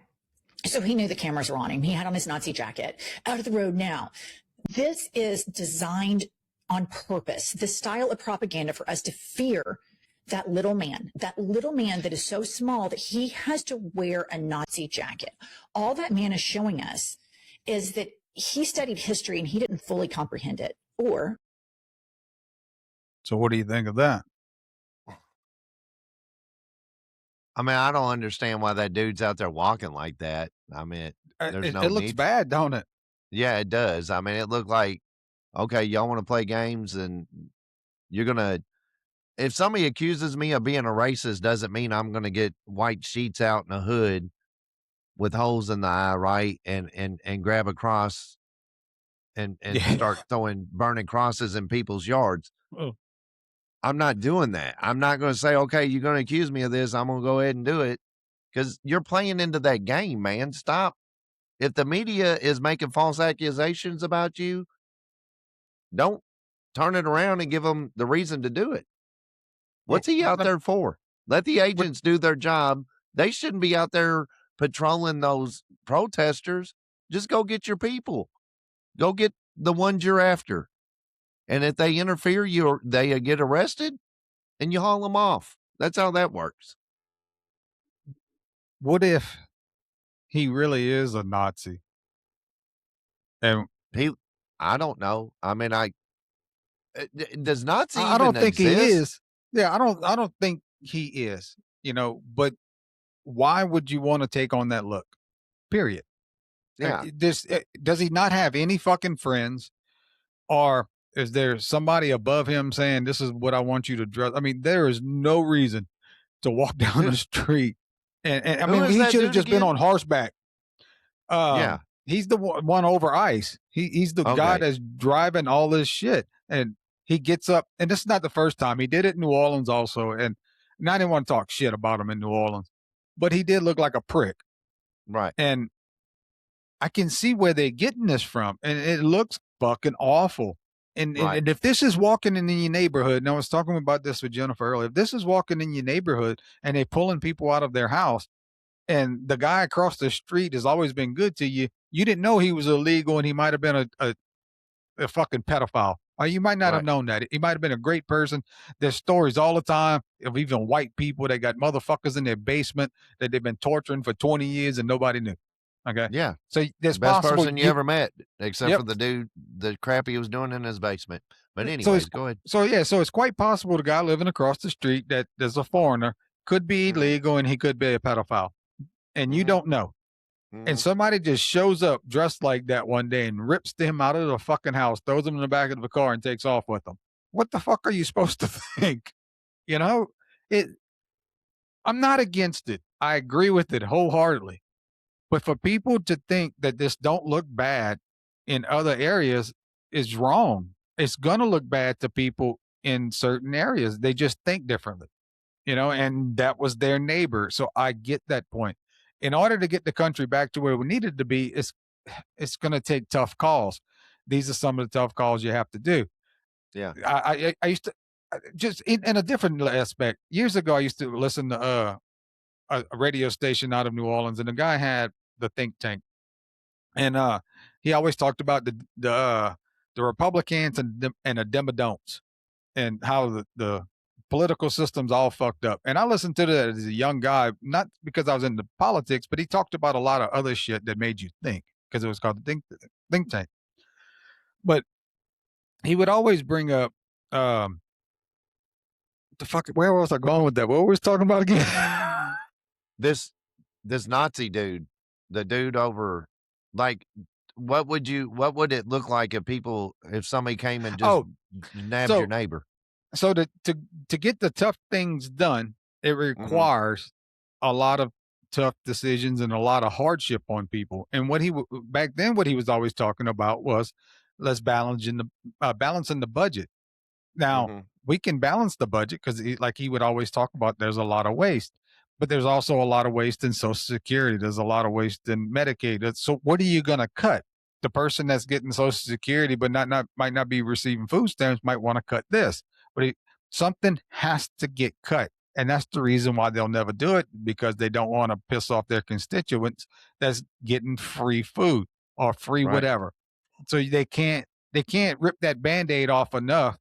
so he knew the cameras were on him. He had on his Nazi jacket. Out of the road now. This is designed on purpose, this style of propaganda for us to fear that little man that is so small that he has to wear a Nazi jacket. All that man is showing us is that he studied history and he didn't fully comprehend it. Or. So what do you think of that? I mean, I don't understand why that dude's out there walking like that. I mean, there's no it looks need. bad, don't it? Yeah, it does. I mean, it looked like, okay, y'all want to play games and you're going to, if somebody accuses me of being a racist, doesn't mean I'm going to get white sheets out in a hood with holes in the eye, right? And grab a cross and start throwing burning crosses in people's yards. Oh. I'm not doing that. I'm not going to say, okay, you're going to accuse me of this. I'm going to go ahead and do it because you're playing into that game, man. Stop. If the media is making false accusations about you, don't turn it around and give them the reason to do it. What's he out there for? Let the agents do their job. They shouldn't be out there patrolling those protesters. Just go get your people. Go get the ones you're after. And if they interfere, they get arrested and you haul them off. That's how that works. What if he really is a Nazi? And I don't know. I mean, does Nazi I don't even think exist? he is. Yeah, I don't think he is, but why would you want to take on that look? Period. Yeah. Does he not have any fucking friends? Or is there somebody above him saying, this is what I want you to dress? I mean, there is no reason to walk down the street. And I mean, he should have just been on horseback. Yeah. He's the one over ICE. He's the guy that's driving all this shit. And he gets up, and this is not the first time. He did it in New Orleans also. And I didn't want to talk shit about him in New Orleans. but he did look like a prick. Right. And I can see where they're getting this from, and it looks fucking awful. Right. And if this is walking in your neighborhood, and I was talking about this with Jennifer earlier, if this is walking in your neighborhood and they're pulling people out of their house, and the guy across the street has always been good to you, you didn't know he was illegal and he might have been a fucking pedophile. Or you might not have Right. known that. He might have been a great person. There's stories all the time of even white people that got motherfuckers in their basement that they've been torturing for 20 years and nobody knew. Okay. Yeah. So there's Best possible person you ever met, except Yep. for the dude, the crap he was doing in his basement. But So anyways, it's go ahead. so it's quite possible the guy living across the street that there's a foreigner could be Mhm. illegal and he could be a pedophile. And you Mhm. don't know. And Mhm. somebody just shows up dressed like that one day and rips him out of the fucking house, throws him in the back of the car and takes off with him. What the fuck are you supposed to think? You know? It I'm not against it. I agree with it wholeheartedly. But for people to think that this don't look bad in other areas is wrong. It's going to look bad to people in certain areas. They just think differently, and that was their neighbor. So I get that point. In order to get the country back to where we needed to be, it's going to take tough calls. These are some of the tough calls you have to do. Yeah. I used to just in a different aspect. Years ago, I used to listen to a radio station out of New Orleans, and the guy had the think tank, and he always talked about the Republicans and the Demodon'ts, and how the political system's all fucked up. And I listened to that as a young guy, not because I was into politics, but he talked about a lot of other shit that made you think, because it was called the think tank. But he would always bring up the fuck. Where was I going with that? What were we talking about again? This Nazi dude, the dude over, like, what would it look like if somebody came and just Oh, nabbed so your neighbor? so to get the tough things done, it requires a lot of tough decisions and a lot of hardship on people. And back then, what he was always talking about was let's balancing the budget. Now Mhm. we can balance the budget because, like he would always talk about, there's a lot of waste, but there's also a lot of waste in Social Security. There's a lot of waste in Medicaid. So what are you going to cut? The person that's getting Social Security but might not be receiving food stamps might want to cut this, but something has to get cut. And that's the reason why they'll never do it, because they don't want to piss off their constituents that's getting free food or free Right. whatever. So they can't rip that Band-Aid off enough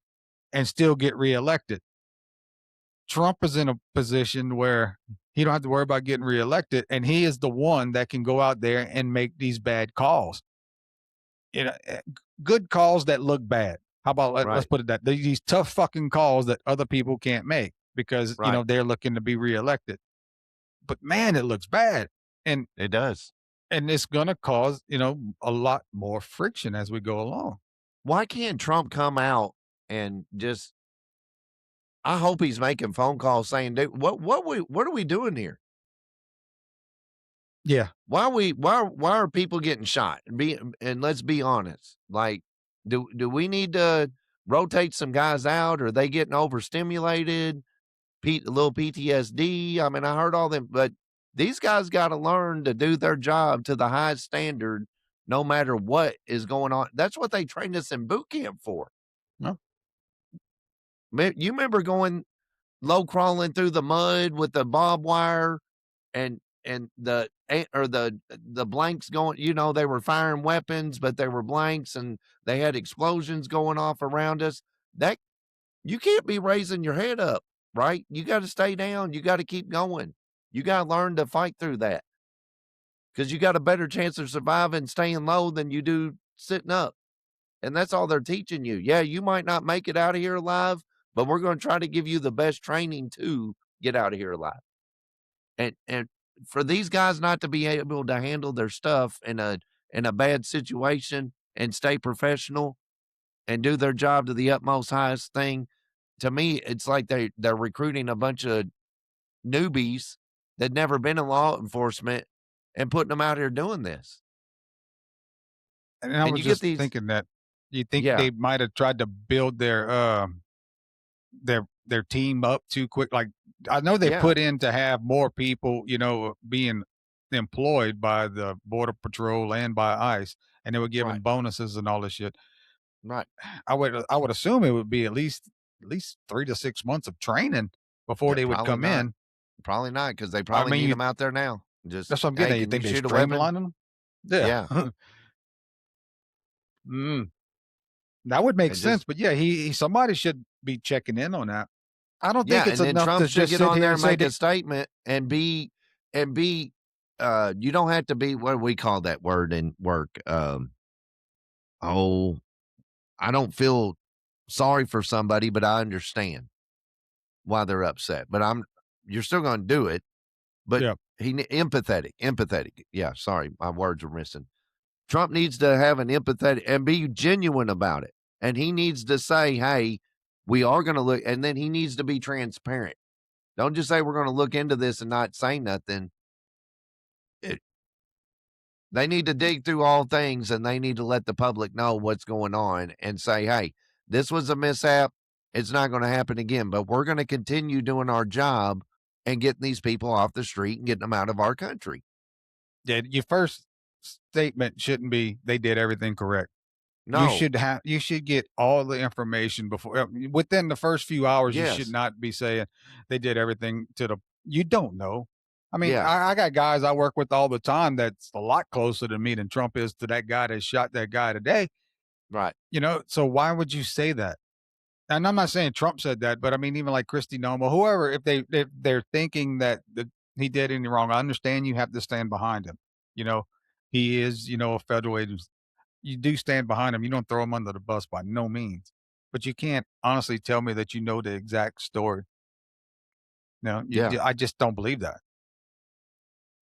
and still get reelected. Trump is in a position where he don't have to worry about getting reelected, and he is the one that can go out there and make these bad calls. Good calls that look bad. How about let's Right. put it that these tough fucking calls that other people can't make because Right. they're looking to be reelected. But man, it looks bad, and It does. it's gonna cause a lot more friction as we go along. Why can't Trump come out and just? I hope he's making phone calls saying, "Dude, what are we doing here? Yeah, Why are people getting shot? And let's be honest. Like, do we need to rotate some guys out? Or are they getting overstimulated? A little PTSD. I mean, I heard all them, but these guys got to learn to do their job to the highest standard, no matter what is going on. That's what they trained us in boot camp for. no, You remember going low crawling through the mud with the barbed wire and the blanks going, they were firing weapons, but they were blanks and they had explosions going off around us. That you can't be raising your head up, right? You got to stay down. You got to keep going. You got to learn to fight through that, because you got a better chance of surviving staying low than you do sitting up. And that's all they're teaching you. Yeah, you might not make it out of here alive, but we're going to try to give you the best training to get out of here alive. And for these guys not to be able to handle their stuff in a bad situation and stay professional and do their job to the utmost highest thing, to me, it's like they're recruiting a bunch of newbies that never been in law enforcement and putting them out here doing this. and I And was you get just these, thinking that you think yeah, they might have tried to build their team up too quick. Like I know they Yeah. put in to have more people, being employed by the Border Patrol and by ICE, and they were giving Right. bonuses and all this shit. Right. I would assume it would be at least 3 to 6 months of training before Yeah, they would probably come not. in. Probably not, because they I probably mean, need you, them out there now. Just, that's what I'm getting hey, at. You can you think they shoot a weapon? streamlining them? Yeah. Yeah. Mm, that would make And sense. just, But yeah, somebody should be checking in on that. I don't think yeah. it's And then enough Trump to should just get sit on here there and and say make a that. statement and be, you don't have to be, what do we call that word in work? Oh, I don't feel sorry for somebody, but I understand why they're upset. But you're still going to do it. But Yeah. empathetic. Yeah, sorry, my words were missing. Trump needs to have an empathetic and be genuine about it. And he needs to say, hey, we are going to look, and then he needs to be transparent. Don't just say we're going to look into this and not say nothing. They need to dig through all things, and they need to let the public know what's going on and say, hey, this was a mishap. It's not going to happen again, but we're going to continue doing our job and getting these people off the street and getting them out of our country. Yeah, your first statement shouldn't be they did everything correct. No. You should get all the information before within the first few hours. You should Yes. not be saying they did everything you don't know. I mean, Yeah. I got guys I work with all the time that's a lot closer to me than Trump is to that guy that shot that guy today. Right. So why would you say that? And I'm not saying Trump said that, but I mean, even like Christy Nomo, whoever, if they're thinking that he did anything wrong, I understand you have to stand behind him. He is, a federal agent. You do stand behind him. You don't throw him under the bus by no means. But you can't honestly tell me that you know the exact story. No, Yeah. I just don't believe that.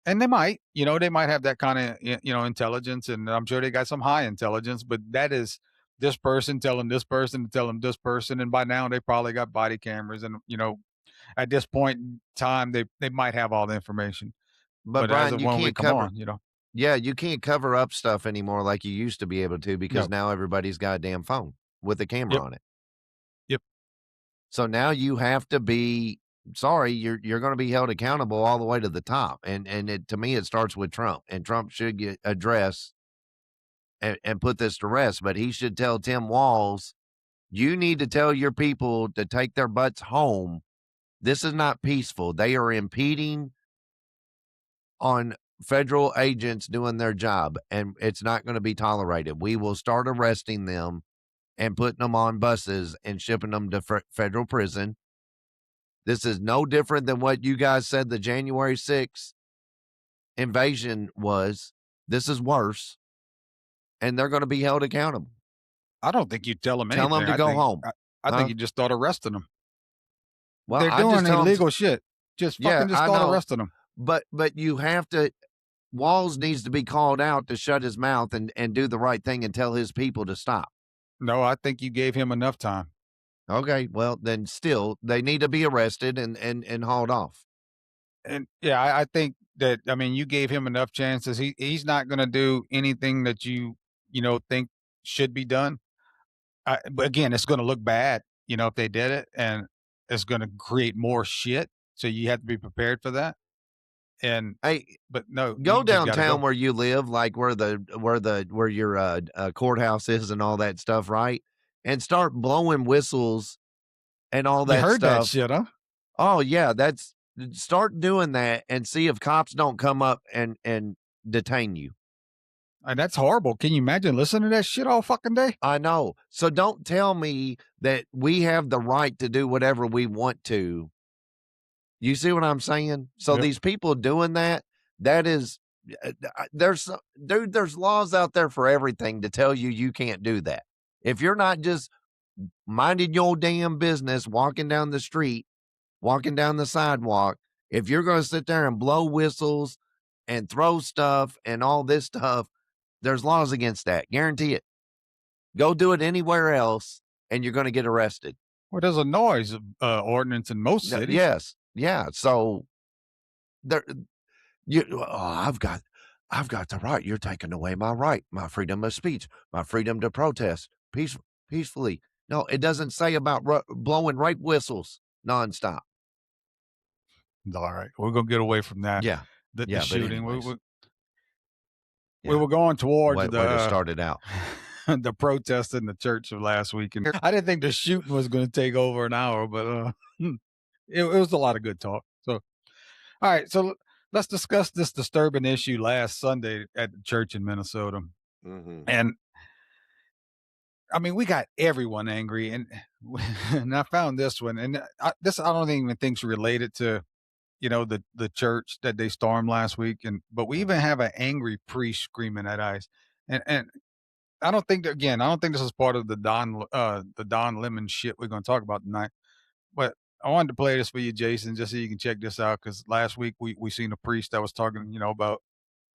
And they might, they might have that kind of, intelligence, and I'm sure they got some high intelligence, but that is this person telling this person to tell them this person. And by now they probably got body cameras and, at this point in time, they might have all the information. But But as Bryan, of you when we can't come cover, on. yeah, you can't cover up stuff anymore like you used to be able to, because No. now everybody's got a damn phone with a camera Yep. on it. Yep. So now you have to be sorry, you're going to be held accountable all the way to the top. And to me, it starts with Trump, and Trump should get addressed and put this to rest. But he should tell Tim Walz, you need to tell your people to take their butts home. This is not peaceful. They are impeding on federal agents doing their job, and it's not going to be tolerated. We will start arresting them and putting them on buses and shipping them to federal prison. This is no different than what you guys said the January 6th invasion was. This is worse, and they're going to be held accountable. I don't think you tell them anything. Tell them to go home. I Huh? think you just start arresting them. Well, They're I just doing tell 'em illegal shit. Just Yeah, fucking just I start know. arresting them. But you have to. Walz needs to be called out to shut his mouth and do the right thing and tell his people to stop. No, I think you gave him enough time. Okay, well then, still they need to be arrested and hauled off. And yeah, I think that, I mean, you gave him enough chances. He's not going to do anything that you think should be done. But again, it's going to look bad, if they did it, and it's going to create more shit. So you have to be prepared for that. And Hey, but no, go you just gotta downtown go. where you live, like where your courthouse is and all that stuff, right? And start blowing whistles and all You that heard that stuff. shit, huh? Oh yeah, start doing that and see if cops don't come up and detain you. And that's horrible. Can you imagine listening to that shit all fucking day? I know. So don't tell me that we have the right to do whatever we want to. You see what I'm saying? So Yep. these people doing that is there's laws out there for everything to tell you can't do that. If you're not just minding your damn business, walking down the street, walking down the sidewalk, if you're going to sit there and blow whistles and throw stuff and all this stuff, there's laws against that. Guarantee it. Go do it anywhere else and you're going to get arrested. Well, there's a noise ordinance in most cities. Yes. Yeah. So there, I've got the right. You're taking away my right, my freedom of speech, my freedom to protest peacefully. No, it doesn't say about blowing rape whistles nonstop. All right, we're gonna get away from that. Yeah. The Yeah, but shooting. anyways. We Yeah. were going towards Way to start it out. the protest in the church of last week, and I didn't think the shooting was going to take over an hour, but it was a lot of good talk. So, all right, so let's discuss this disturbing issue last Sunday at the church in Minnesota, and I mean, we got everyone angry, and I found this one, and I don't even think's related to, the church that they stormed last week, but we even have an angry priest screaming at ICE, and I don't think this is part of the Don Lemon shit we're going to talk about tonight, but I wanted to play this for you, Jason, just so you can check this out, because last week we seen a priest that was talking, about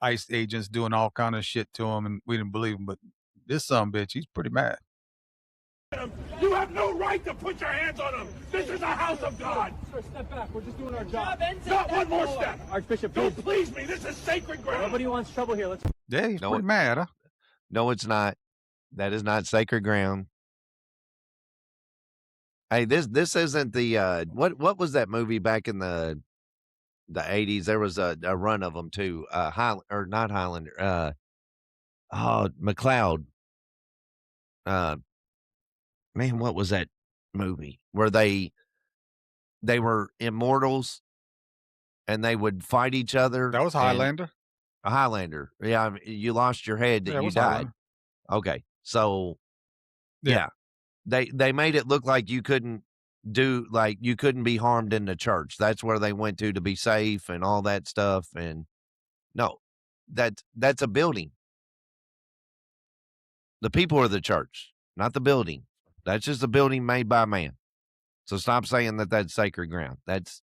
ICE agents doing all kind of shit to him, and we didn't believe him, but this bitch, he's pretty mad. You have no right to put your hands on him. This is a house of God. Sir, step back. We're just doing our job. Not one more step. Archbishop, don't please me. This is sacred ground. Nobody wants trouble here. Let's. Yeah, he's pretty mad, huh? No, it's not. That is not sacred ground. Hey, this isn't the what was that movie back in the 80s? There was a run of them too. Not Highlander. McLeod. Man, what was that movie where they were immortals and they would fight each other? That was Highlander. A Highlander. Yeah, you lost your head that you died. Highlander. Okay, so yeah, they made it look like you couldn't be harmed in the church. That's where they went to be safe and all that stuff. And no, that's a building. The people are the church, not the building. That's just a building made by man. So stop saying that that's sacred ground. That's,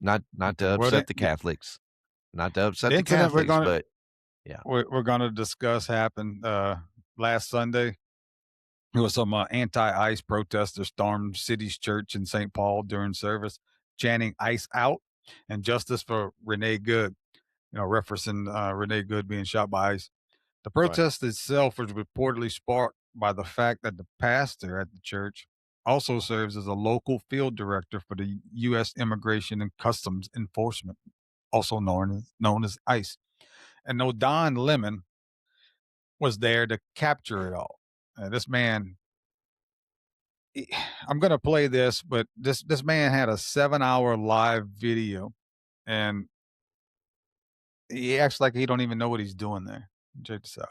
not to upset the Catholics, not to upset the Catholics, but yeah. We're going to discuss happened last Sunday. It was some anti-ICE protesters stormed City's Church in St. Paul during service, chanting ICE out and justice for Renee Good, referencing Renee Good being shot by ICE. The protest itself was reportedly sparked by the fact that the pastor at the church also serves as a local field director for the U.S. Immigration and Customs Enforcement, also known as ICE. And no Don Lemon was there to capture it all. This man, I'm going to play this, but this man had a 7-hour live video, and he acts like he don't even know what he's doing there. Check this out.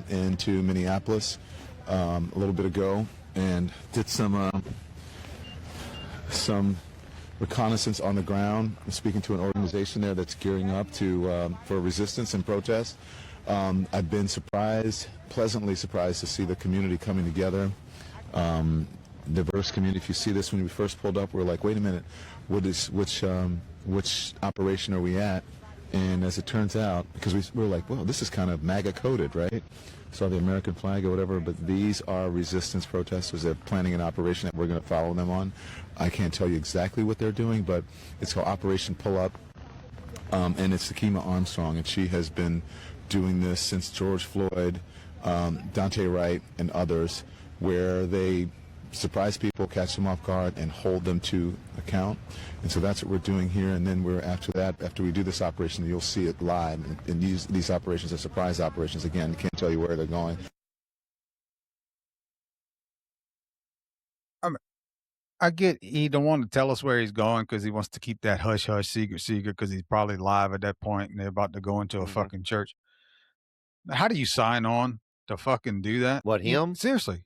Into Minneapolis a little bit ago, and did some reconnaissance on the ground. I'm speaking to an organization there that's gearing up for resistance and protest. I've been pleasantly surprised to see the community coming together. Diverse community. If you see this, when we first pulled up, we're like, wait a minute, which operation are we at? And as it turns out, because we're like, well, this is kind of MAGA coded, right? Saw the American flag or whatever, but these are resistance protesters. They're planning an operation that we're going to follow them on. I can't tell you exactly what they're doing, but it's called Operation Pull Up, and it's Takima Armstrong, and she has been doing this since George Floyd, Dante Wright, and others, where they surprise people, catch them off guard, and hold them to account. And so that's what we're doing here. And then after we do this operation, you'll see it live. And these operations are surprise operations. Again, can't tell you where they're going. I get he don't want to tell us where he's going because he wants to keep that hush-hush secret because he's probably live at that point and they're about to go into a fucking church. How do you sign on to fucking do that? What, him? Seriously.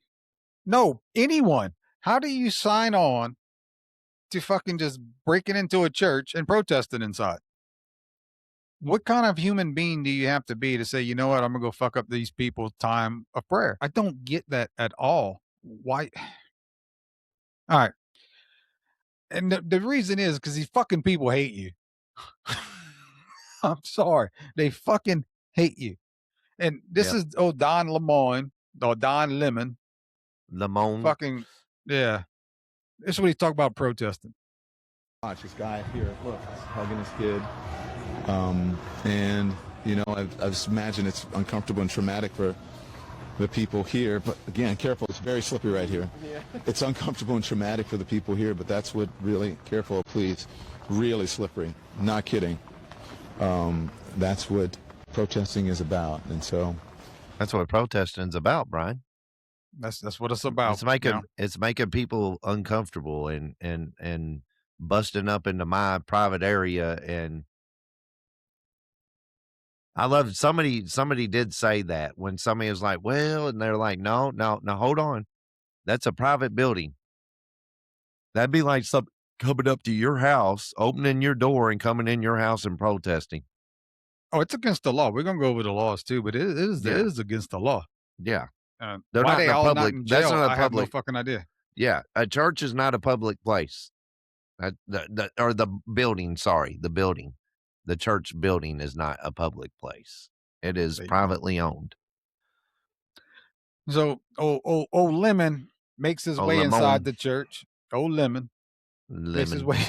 No, anyone. How do you sign on to fucking just breaking into a church and protesting inside? What kind of human being do you have to be to say, you know what, I'm going to go fuck up these people's time of prayer? I don't get that at all. Why? All right. And the reason is because these fucking people hate you. I'm sorry. They fucking hate you. And this is Don Lemon. Fucking, yeah. This is what he's talking about protesting. Watch this guy here. Look, he's hugging his kid. And, I just imagine it's uncomfortable and traumatic for the people here. But again, careful, it's very slippery right here. Yeah. It's uncomfortable and traumatic for the people here, but that's what really, careful, please, really slippery. Not kidding. That's what protesting is about, and so. That's what protesting's about, Brian. That's what it's about. It's making people uncomfortable and busting up into my private area. And I love somebody did say that when somebody was like, well, and they're like, no, hold on. That's a private building. That'd be like some coming up to your house, opening your door and coming in your house and protesting. Oh, it's against the law. We're gonna go over the laws too, but it is against the law. Yeah. They're why not they all public, not in jail, that's not a I have public no fucking idea. Yeah, a church is not a public place. Or the building, sorry, the building. The church building is not a public place. It is privately owned. So, old Lemon makes his way inside the church. Old Lemon makes his way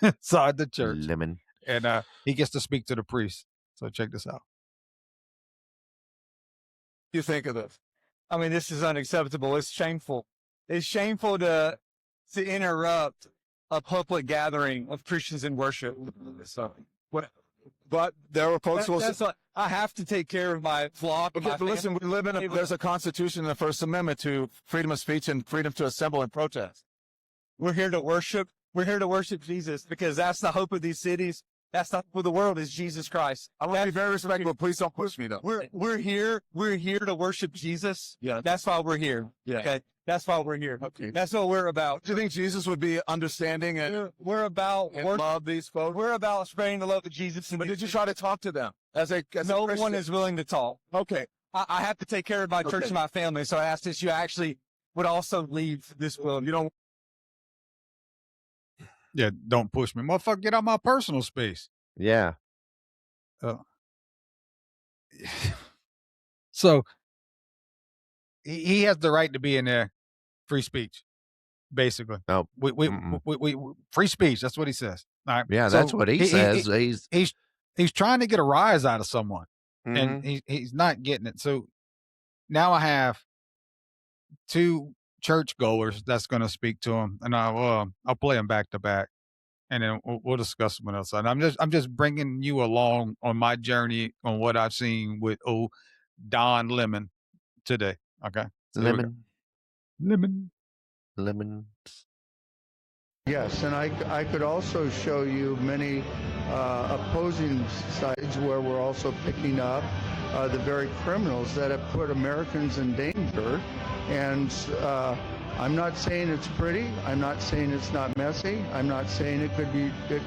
inside the church. Lemon. And he gets to speak to the priest. So check this out. You think of this? I mean, this is unacceptable. It's shameful. It's shameful to interrupt a public gathering of Christians in worship. But there were folks who will. I have to take care of my flock. Okay, but listen, we live in there's a constitution in the First Amendment to freedom of speech and freedom to assemble and protest. We're here to worship. We're here to worship Jesus because that's the hope of these cities. That's the hope of the world is Jesus Christ. I want to be very respectful. Please don't push me though. We're here to worship Jesus. Yeah. That's why we're here. Yeah. Okay. That's why we're here. Okay. That's what we're about. Do you think Jesus would be understanding and we're about love these folks? We're about spreading the love of Jesus. But did you try to talk to them no one is willing to talk. Okay. I have to take care of my church and my family. So I asked that you actually would also leave this world. You don't. Yeah, don't push me. Motherfucker, get out my personal space. Yeah. So he has the right to be in there. Free speech, basically. No, we free speech. That's what he says. All right. Yeah, that's what he says. He's trying to get a rise out of someone, and he's not getting it. So now I have two churchgoers that's going to speak to him, and I'll play them back to back. And then we'll discuss them outside. I'm just bringing you along on my journey on what I've seen with old Don Lemon today. Okay, so Lemon. Yes, and I could also show you many opposing sides where we're also picking up the very criminals that have put Americans in danger. And I'm not saying it's pretty. I'm not saying it's not messy. I'm not saying it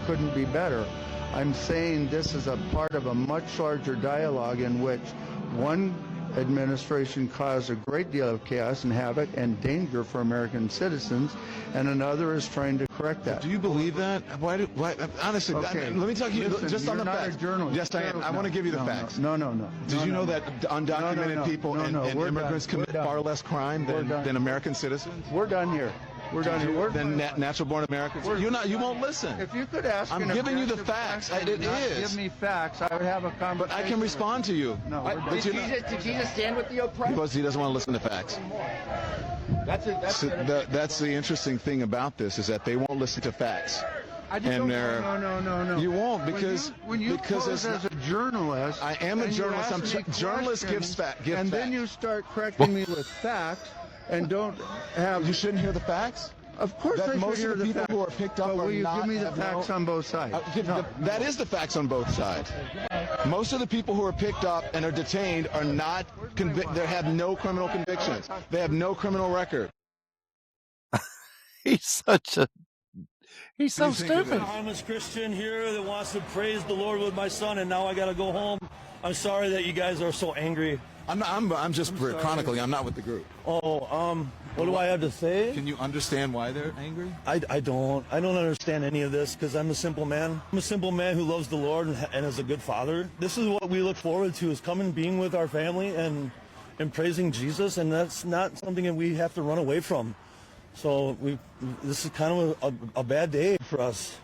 couldn't be better. I'm saying this is a part of a much larger dialogue in which one administration caused a great deal of chaos and havoc and danger for American citizens, and another is trying to correct that. Do you believe that? Why honestly, okay. let me talk to you Listen, just on the not facts. A journalist. Yes, I am. I want to give you the facts. No. Did you know that undocumented people and immigrants commit far less crime than American citizens? We're done here. We're done here. Than natural-born Americans. You won't listen. If you could ask, I'm giving you the facts. It is. Give me facts. I would have a conversation. But I can respond to you. No. Did Jesus stand with the oppressed? Because he doesn't want to listen to facts. That's the interesting thing about this is that they won't listen to facts. No. You won't because when you pose as a journalist, I am a journalist. Journalists give facts. And then you start correcting me with facts, and don't have. You shouldn't hear the facts. Of course, I most should hear of the people facts. who are picked up but will are you not. Give me the facts on both sides. That is the facts on both sides. Most of the people who are picked up and are detained are not convicted. They have no criminal convictions. They have no criminal record. He's so stupid. I'm a harmless Christian here that wants to praise the Lord with my son, and now I got to go home. I'm sorry that you guys are so angry. I'm just chronicling. I'm not with the group. What do I have to say? Can you understand why they're angry? I don't understand any of this because I'm a simple man. I'm a simple man who loves the Lord and is a good father. This is what we look forward to, is coming, being with our family and praising Jesus, and that's not something that we have to run away from. So this is kind of a bad day for us.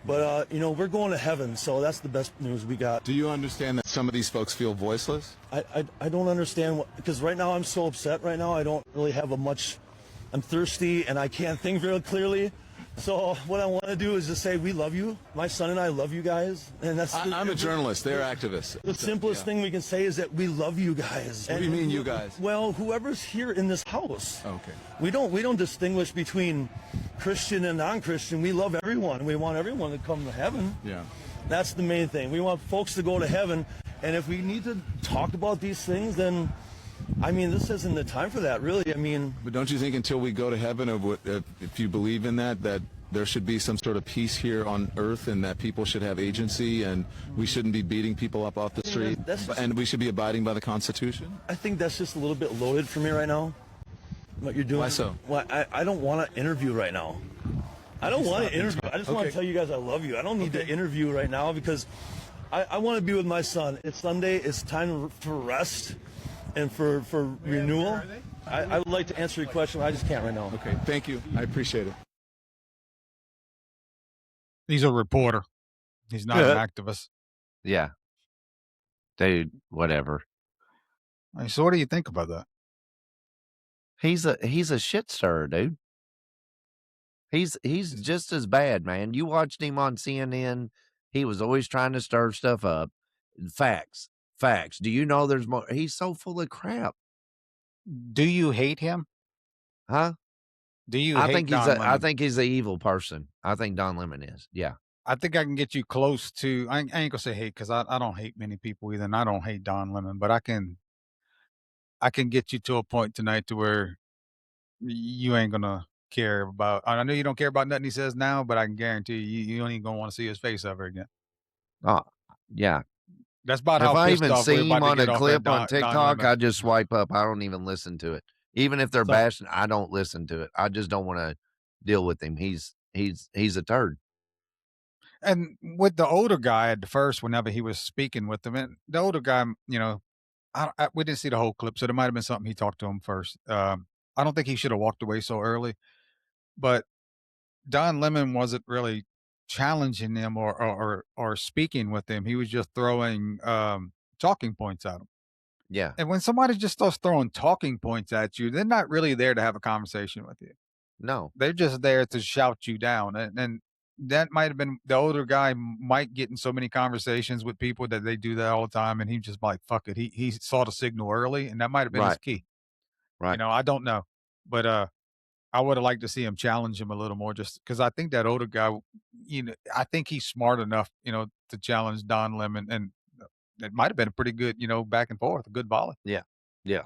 But, we're going to heaven, so that's the best news we got. Do you understand that some of these folks feel voiceless? I don't understand because right now I'm so upset right now. I don't really have I'm thirsty and I can't think very clearly. So what I want to do is just say we love you. My son and I love you guys. And I'm a journalist. They're activists. The simplest thing we can say is that we love you guys. What do you mean, you guys? Well, whoever's here in this house. Okay. We don't distinguish between Christian and non-Christian. We love everyone. We want everyone to come to heaven. Yeah. That's the main thing. We want folks to go to heaven. And if we need to talk about these things, then this isn't the time for that, really. But don't you think until we go to heaven, if you believe in that there should be some sort of peace here on earth and that people should have agency and we shouldn't be beating people up off the street and we should be abiding by the Constitution? I think that's just a little bit loaded for me right now, what you're doing. Why so? Well, I don't want to interview right now. I don't want to interview. I just want to tell you guys I love you. I don't need to interview right now because I want to be with my son. It's Sunday. It's time for rest and for renewal. I would like to answer your question. I just can't right now. Okay, thank you. I appreciate it. He's a reporter. He's not an activist. Yeah. Dude, whatever. So what do you think about that? He's a shit stirrer, dude. He's just as bad, man. You watched him on CNN. He was always trying to stir stuff up. Facts. Do you know there's more? He's so full of crap. Do you hate him? Huh? Do you I hate think Don Lemon? I think he's an evil person. I think Don Lemon is. Yeah. I think I can get you close to, I ain't gonna say hate because I don't hate many people either, and I don't hate Don Lemon, but I can get you to a point tonight to where you ain't gonna care about. I know you don't care about nothing he says now, but I can guarantee you don't even gonna want to see his face ever again. Oh, yeah. That's about If how I pissed even off we're see him about to on a get off clip that on Don TikTok, Lemon. I just swipe up. I don't even listen to it. Even if they're So- bashing, I don't listen to it. I just don't want to deal with him. He's a turd. And with the older guy at the first, whenever he was speaking with them, and the older guy, we didn't see the whole clip, so there might have been something he talked to him first. I don't think he should have walked away so early, but Don Lemon wasn't really challenging him or speaking with him. He was just throwing talking points at him. Yeah. And when somebody just starts throwing talking points at you, they're not really there to have a conversation with you. No. They're just there to shout you down. And that might have been the older guy might get in so many conversations with people that they do that all the time. And he just like, fuck it. He saw the signal early, and that might have been his Right. key. Right. I don't know. But I would have liked to see him challenge him a little more, just because I think that older guy, I think he's smart enough, to challenge Don Lemon. And it might have been a pretty good, back and forth, a good volley. Yeah. Yeah.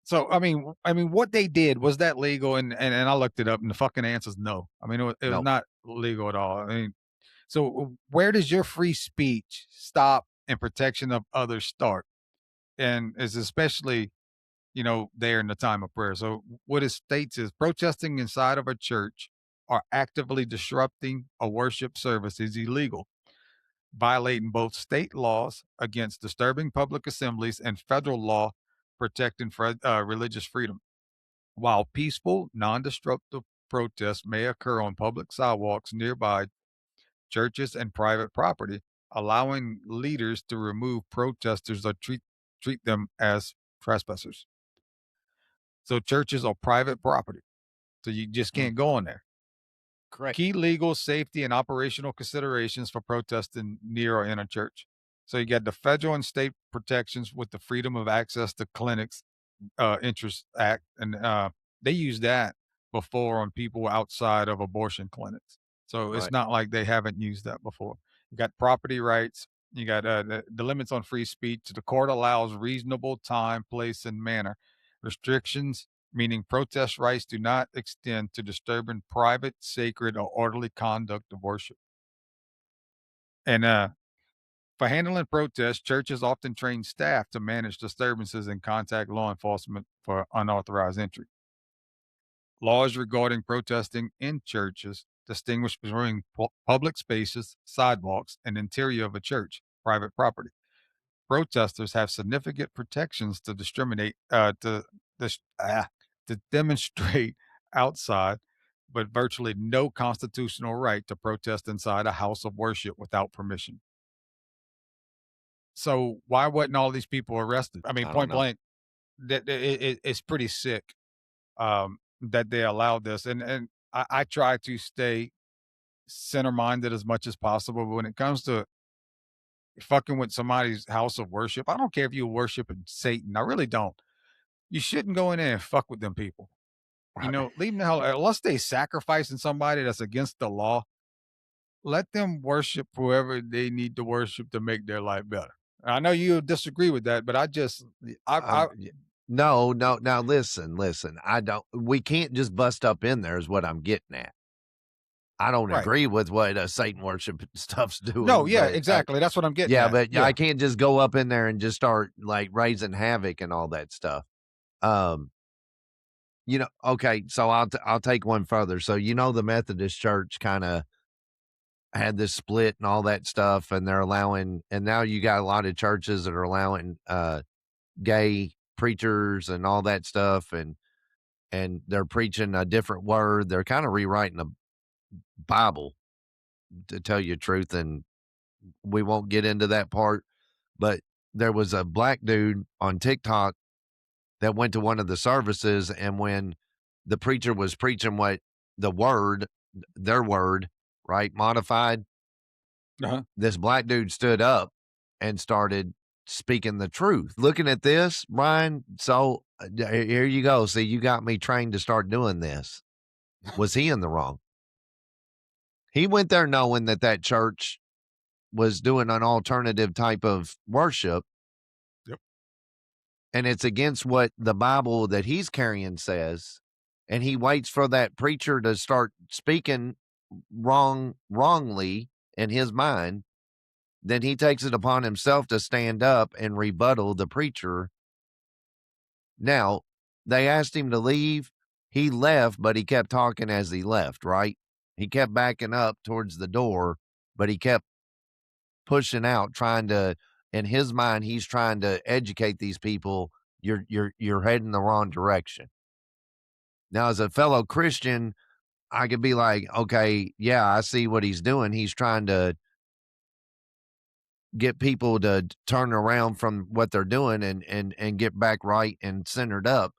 So, I mean, what they did, was that legal? And I looked it up, and the fucking answer is no. I mean, it was No. not legal at all. I mean, so where does your free speech stop and protection of others start? And is especially, there in the time of prayer. So what it states is protesting inside of a church or actively disrupting a worship service is illegal, violating both state laws against disturbing public assemblies and federal law protecting religious freedom. While peaceful, non-destructive protests may occur on public sidewalks nearby churches and private property, allowing leaders to remove protesters or treat them as trespassers. So churches are private property, so you just can't go on there. Correct. Key legal, safety, and operational considerations for protesting near or in a church. So you got the federal and state protections with the Freedom of Access to Clinics Interest Act, and they use that before on people outside of abortion clinics. So it's Right. not like they haven't used that before. You got property rights. You got the limits on free speech. The court allows reasonable time, place, and manner. Restrictions, meaning protest rights do not extend to disturbing private, sacred, or orderly conduct of worship. And for handling protests, churches often train staff to manage disturbances and contact law enforcement for unauthorized entry. Laws regarding protesting in churches distinguish between public spaces, sidewalks, and interior of a church, private property. Protesters have significant protections to discriminate to demonstrate outside but virtually no constitutional right to protest inside a house of worship without permission. So why wasn't all these people arrested? I mean, I don't point know. blank, it's pretty sick that they allowed this. And I try to stay center minded as much as possible. But when it comes to fucking with somebody's house of worship, I don't care if you're worshiping Satan. I really don't. You shouldn't go in there and fuck with them people. You know, leave them the hell unless they sacrificing somebody that's against the law. Let them worship whoever they need to worship to make their life better. I know you disagree with that, but No. Now listen. We can't just bust up in there is what I'm getting at. I don't Right. agree with what Satan worship stuff's doing. No, yeah, but exactly. That's what I'm getting yeah, at. but Yeah. I can't just go up in there and just start like raising havoc and all that stuff. Okay, so I'll take one further. So the Methodist Church kind of had this split and all that stuff, and they're allowing, and now you got a lot of churches that are allowing gay preachers and all that stuff, and they're preaching a different word. They're kind of rewriting the Bible, to tell you the truth, and we won't get into that part. But there was a black dude on TikTok that went to one of the services, and when the preacher was preaching what the word, their word, right, modified, this black dude stood up and started speaking the truth. Looking at this, Bryan, so here you go. See, you got me trained to start doing this. Was he in the wrong? He went there knowing that church was doing an alternative type of worship. Yep. And it's against what the Bible that he's carrying says. And he waits for that preacher to start speaking wrongly in his mind. Then he takes it upon himself to stand up and rebuttal the preacher. Now, they asked him to leave. He left, but he kept talking as he left, right? He kept backing up towards the door, but he kept pushing out, trying to, in his mind, he's trying to educate these people. You're heading the wrong direction. Now, as a fellow Christian, I could be like, okay, yeah, I see what he's doing. He's trying to get people to turn around from what they're doing and get back right and centered up.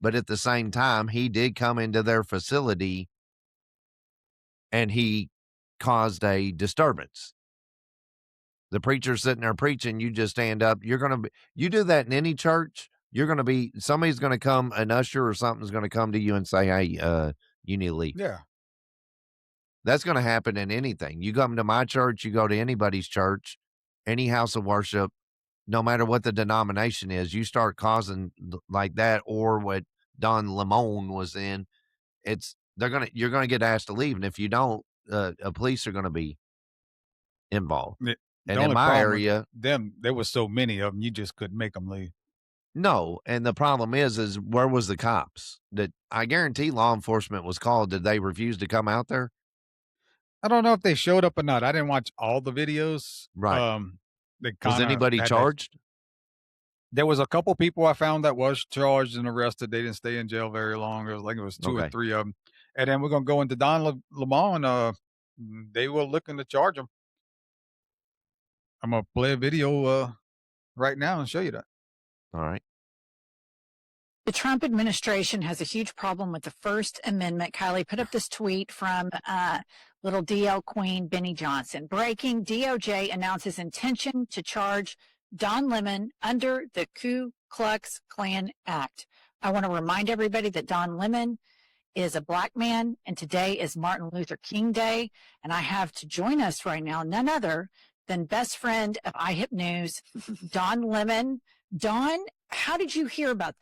But at the same time, he did come into their facility and he caused a disturbance. The preacher's sitting there preaching, you just stand up. You do that in any church, somebody's going to come, an usher or something's going to come to you and say, hey, you need to leave. Yeah. That's going to happen in anything. You come to my church, you go to anybody's church, any house of worship, no matter what the denomination is, you start causing like that, or what Don Lemon was in, you're going to get asked to leave. And if you don't, police are going to be involved. And in my area, there was so many of them, you just couldn't make them leave. No, and the problem is where was the cops? That I guarantee law enforcement was called. Did they refuse to come out there? I don't know if they showed up or not. I didn't watch all the videos. Right. Was anybody charged? There was a couple people I found that was charged and arrested. They didn't stay in jail very long. It was two or three of them. And then we're going to go into Don Lemon. They were looking to charge him. I'm going to play a video right now and show you that. All right. The Trump administration has a huge problem with the First Amendment. Kylie put up this tweet from little DL Queen Benny Johnson. Breaking, DOJ announces intention to charge Don Lemon under the Ku Klux Klan Act. I want to remind everybody that Don Lemon is a black man, and today is Martin Luther King Day. And I have to join us right now, none other than best friend of iHip News, Don Lemon. Don, how did you hear about that?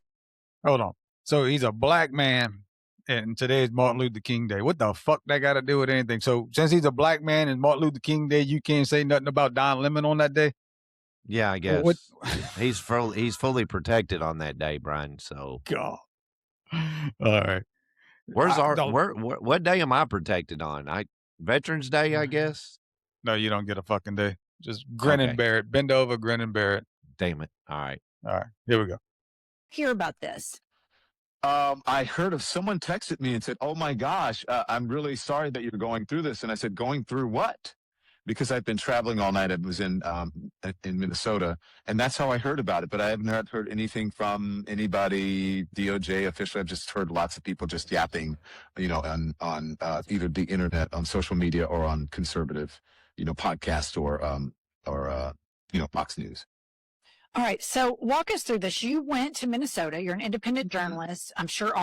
Hold on. So he's a black man, and today is Martin Luther King Day. What the fuck that got to do with anything? So since he's a black man and Martin Luther King Day, you can't say nothing about Don Lemon on that day? Yeah, I guess. He's fully protected on that day, Bryan. So God. All right. What day am I protected on? Veterans Day, I guess. No, you don't get a fucking day. Just grin and bear it. Bend over, grin and bear it. Damn it. All right. All right. Here we go. Hear about this. I heard of someone texted me and said, "Oh my gosh, I'm really sorry that you're going through this." And I said, "Going through what?" Because I've been traveling all night. I was in Minnesota, and that's how I heard about it. But I have not heard anything from anybody, DOJ officially. I've just heard lots of people just yapping, on either the internet, on social media, or on conservative, podcasts or Fox News. All right. So walk us through this. You went to Minnesota. You're an independent journalist. I'm sure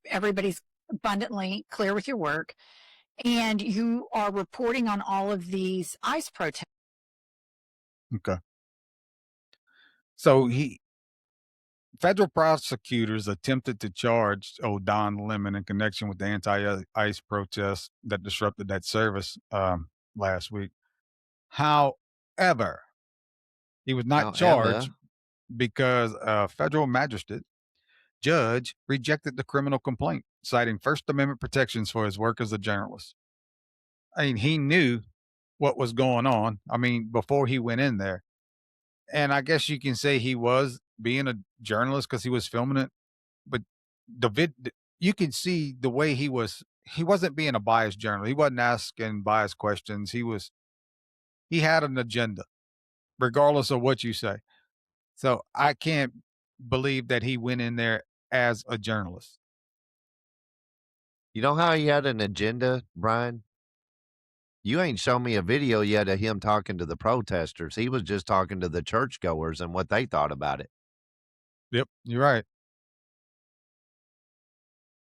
everybody's abundantly clear with your work. And you are reporting on all of these ICE protests. Okay. So federal prosecutors attempted to charge Don Lemon in connection with the anti-ICE protests that disrupted that service last week. However, he was not charged because a federal magistrate judge rejected the criminal complaint, citing First Amendment protections for his work as a journalist. I mean, he knew what was going on. I mean, before he went in there. And I guess you can say he was being a journalist because he was filming it. But you can see the way he wasn't being a biased journalist. He wasn't asking biased questions. He had an agenda, regardless of what you say. So I can't believe that he went in there as a journalist. You know how he had an agenda, Brian? You ain't shown me a video yet of him talking to the protesters. He was just talking to the churchgoers and what they thought about it. Yep, you're right.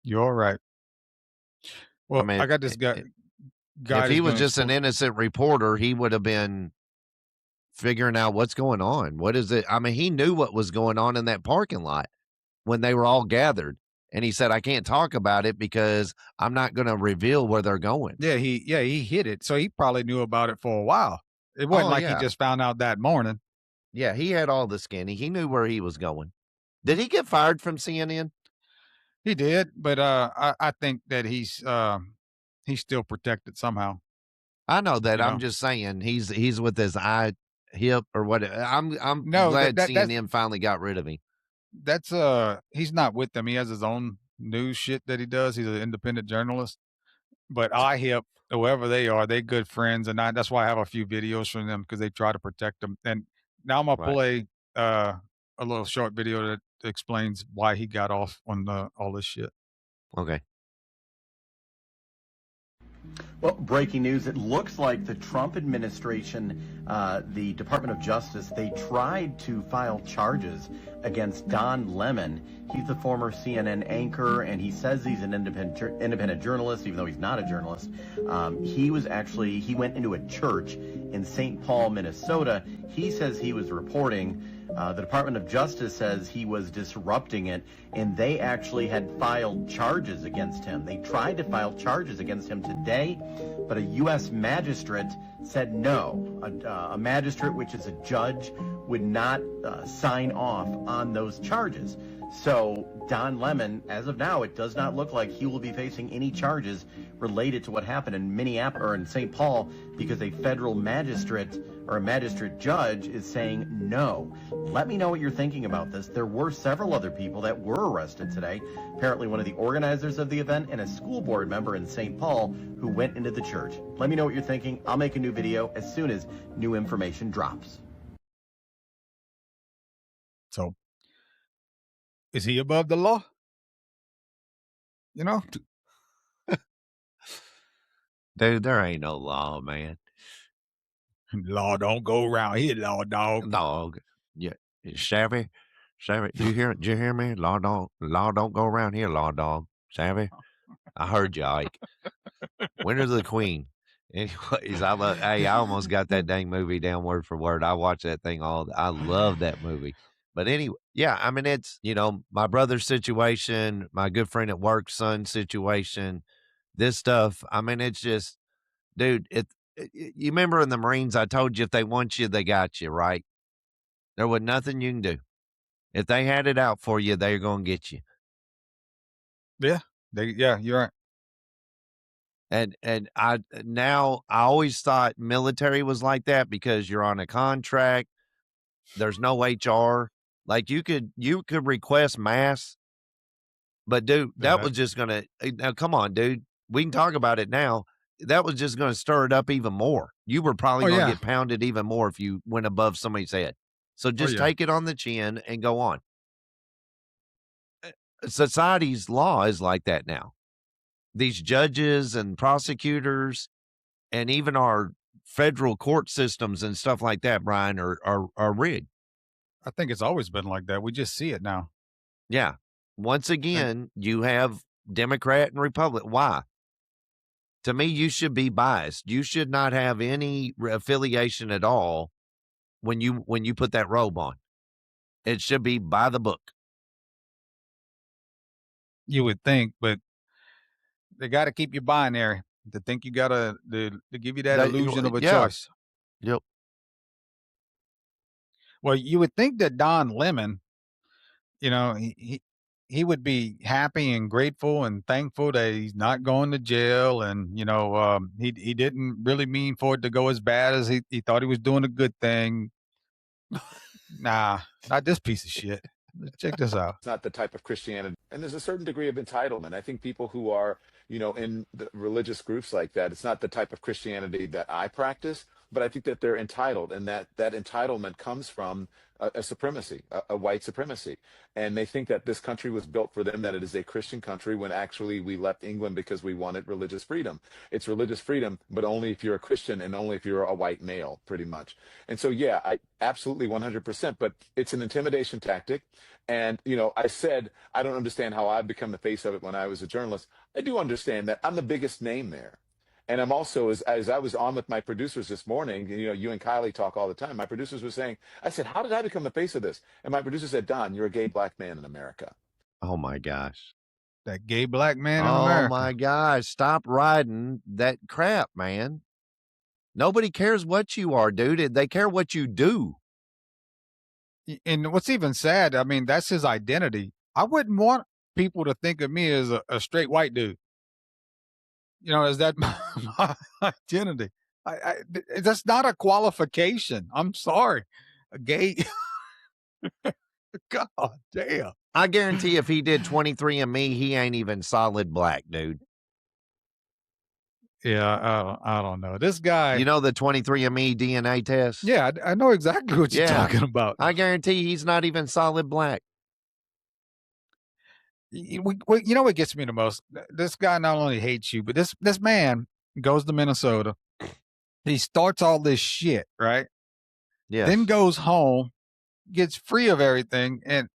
You're right. Well, I got this guy. If he was just an innocent reporter, he would have been figuring out what's going on. What is it? I mean, he knew what was going on in that parking lot when they were all gathered. And he said, I can't talk about it because I'm not going to reveal where they're going. Yeah, he hid it. So he probably knew about it for a while. It wasn't he just found out that morning. Yeah, he had all the skinny. He knew where he was going. Did he get fired from CNN? He did, but I think that he's still protected somehow. I know that. I'm just saying he's with his hip or what. I'm glad CNN finally got rid of him. That's he's not with them. He has his own news shit that he does. He's an independent journalist. But IHIP, whoever they are, they're good friends, and that's why I have a few videos from them because they try to protect them. And now I'm gonna play a little short video that explains why he got off on all this shit. Okay. Well, breaking news, it looks like the Trump administration, the Department of Justice, they tried to file charges against Don Lemon. He's the former CNN anchor, and he says he's an independent journalist, even though he's not a journalist. He went into a church in St. Paul, Minnesota. He says he was reporting. The Department of Justice says he was disrupting it, and they actually had filed charges against him. They tried to file charges against him today, but a U.S. magistrate said no. A magistrate, which is a judge, would not sign off on those charges. So Don Lemon, as of now, it does not look like he will be facing any charges related to what happened in Minneapolis or in St. Paul because a federal magistrate or a magistrate judge is saying no. Let me know what you're thinking about this. There were several other people that were arrested today. Apparently one of the organizers of the event and a school board member in St. Paul who went into the church. Let me know what you're thinking. I'll make a new video as soon as new information drops. So, is he above the law? You know? Dude, there ain't no law, man. Law don't go around here, law dog. Dog. Yeah. Savvy. Did you hear me? Law don't go around here, law dog. Savvy? I heard you, Ike. Winter of the Queen. Anyways, I almost got that dang movie down word for word. I watch that thing I love that movie. But anyway, yeah, I mean, it's, my brother's situation, my good friend at work, son situation, this stuff. I mean, it's just, dude, you remember in the Marines, I told you if they want you, they got you, right? There was nothing you can do. If they had it out for you, they're going to get you. Yeah, you're right. And I always thought military was like that because you're on a contract. There's no HR. Like you could request mass But dude, that Yeah. was just gonna now come on, dude. We can talk about it now. That was just gonna stir it up even more. You were probably Oh, gonna yeah. get pounded even more if you went above somebody's head. So just yeah. take it on the chin and go on. Society's law is like that now. These judges and prosecutors and even our federal court systems and stuff like that, Brian, are rigged. I think it's always been like that. We just see it now. Yeah. Once again, you have Democrat and Republican. Why? To me, you should be biased. You should not have any affiliation at all when you put that robe on. It should be by the book. You would think, but they got to keep you binary to think you got to give you that illusion of a choice. Yep. Well, you would think that Don Lemon, he would be happy and grateful and thankful that he's not going to jail, and he didn't really mean for it to go as bad as he thought he was doing a good thing. Nah, not this piece of shit. Check this out. It's not the type of Christianity. And there's a certain degree of entitlement. I think people who are, in the religious groups like that, it's not the type of Christianity that I practice, but I think that they're entitled, and that entitlement comes from a supremacy, a white supremacy. And they think that this country was built for them, that it is a Christian country, when actually we left England because we wanted religious freedom. It's religious freedom, but only if you're a Christian and only if you're a white male, pretty much. And so, yeah, I absolutely 100%, but it's an intimidation tactic. And, I said, I don't understand how I've become the face of it when I was a journalist. I do understand that I'm the biggest name there. And I'm also, as I was on with my producers this morning, you and Kylie talk all the time. My producers were saying, I said, how did I become the face of this? And my producer said, Don, you're a gay black man in America. Oh my gosh. That gay black man in Oh America. my gosh. Stop riding that crap, man. Nobody cares what you are, dude. They care what you do. And what's even sad, I mean, that's his identity. I wouldn't want people to think of me as a straight white dude. Is that my identity? That's not a qualification. I'm sorry. A gay. God damn. I guarantee if he did 23andMe, he ain't even solid black, dude. Yeah, I don't know. This guy. You know the 23andMe DNA test? Yeah, I know exactly what you're talking about. I guarantee he's not even solid black. You know what gets me the most? This guy not only hates you, but this man goes to Minnesota. He starts all this shit, right? Yeah. Then goes home, gets free of everything. And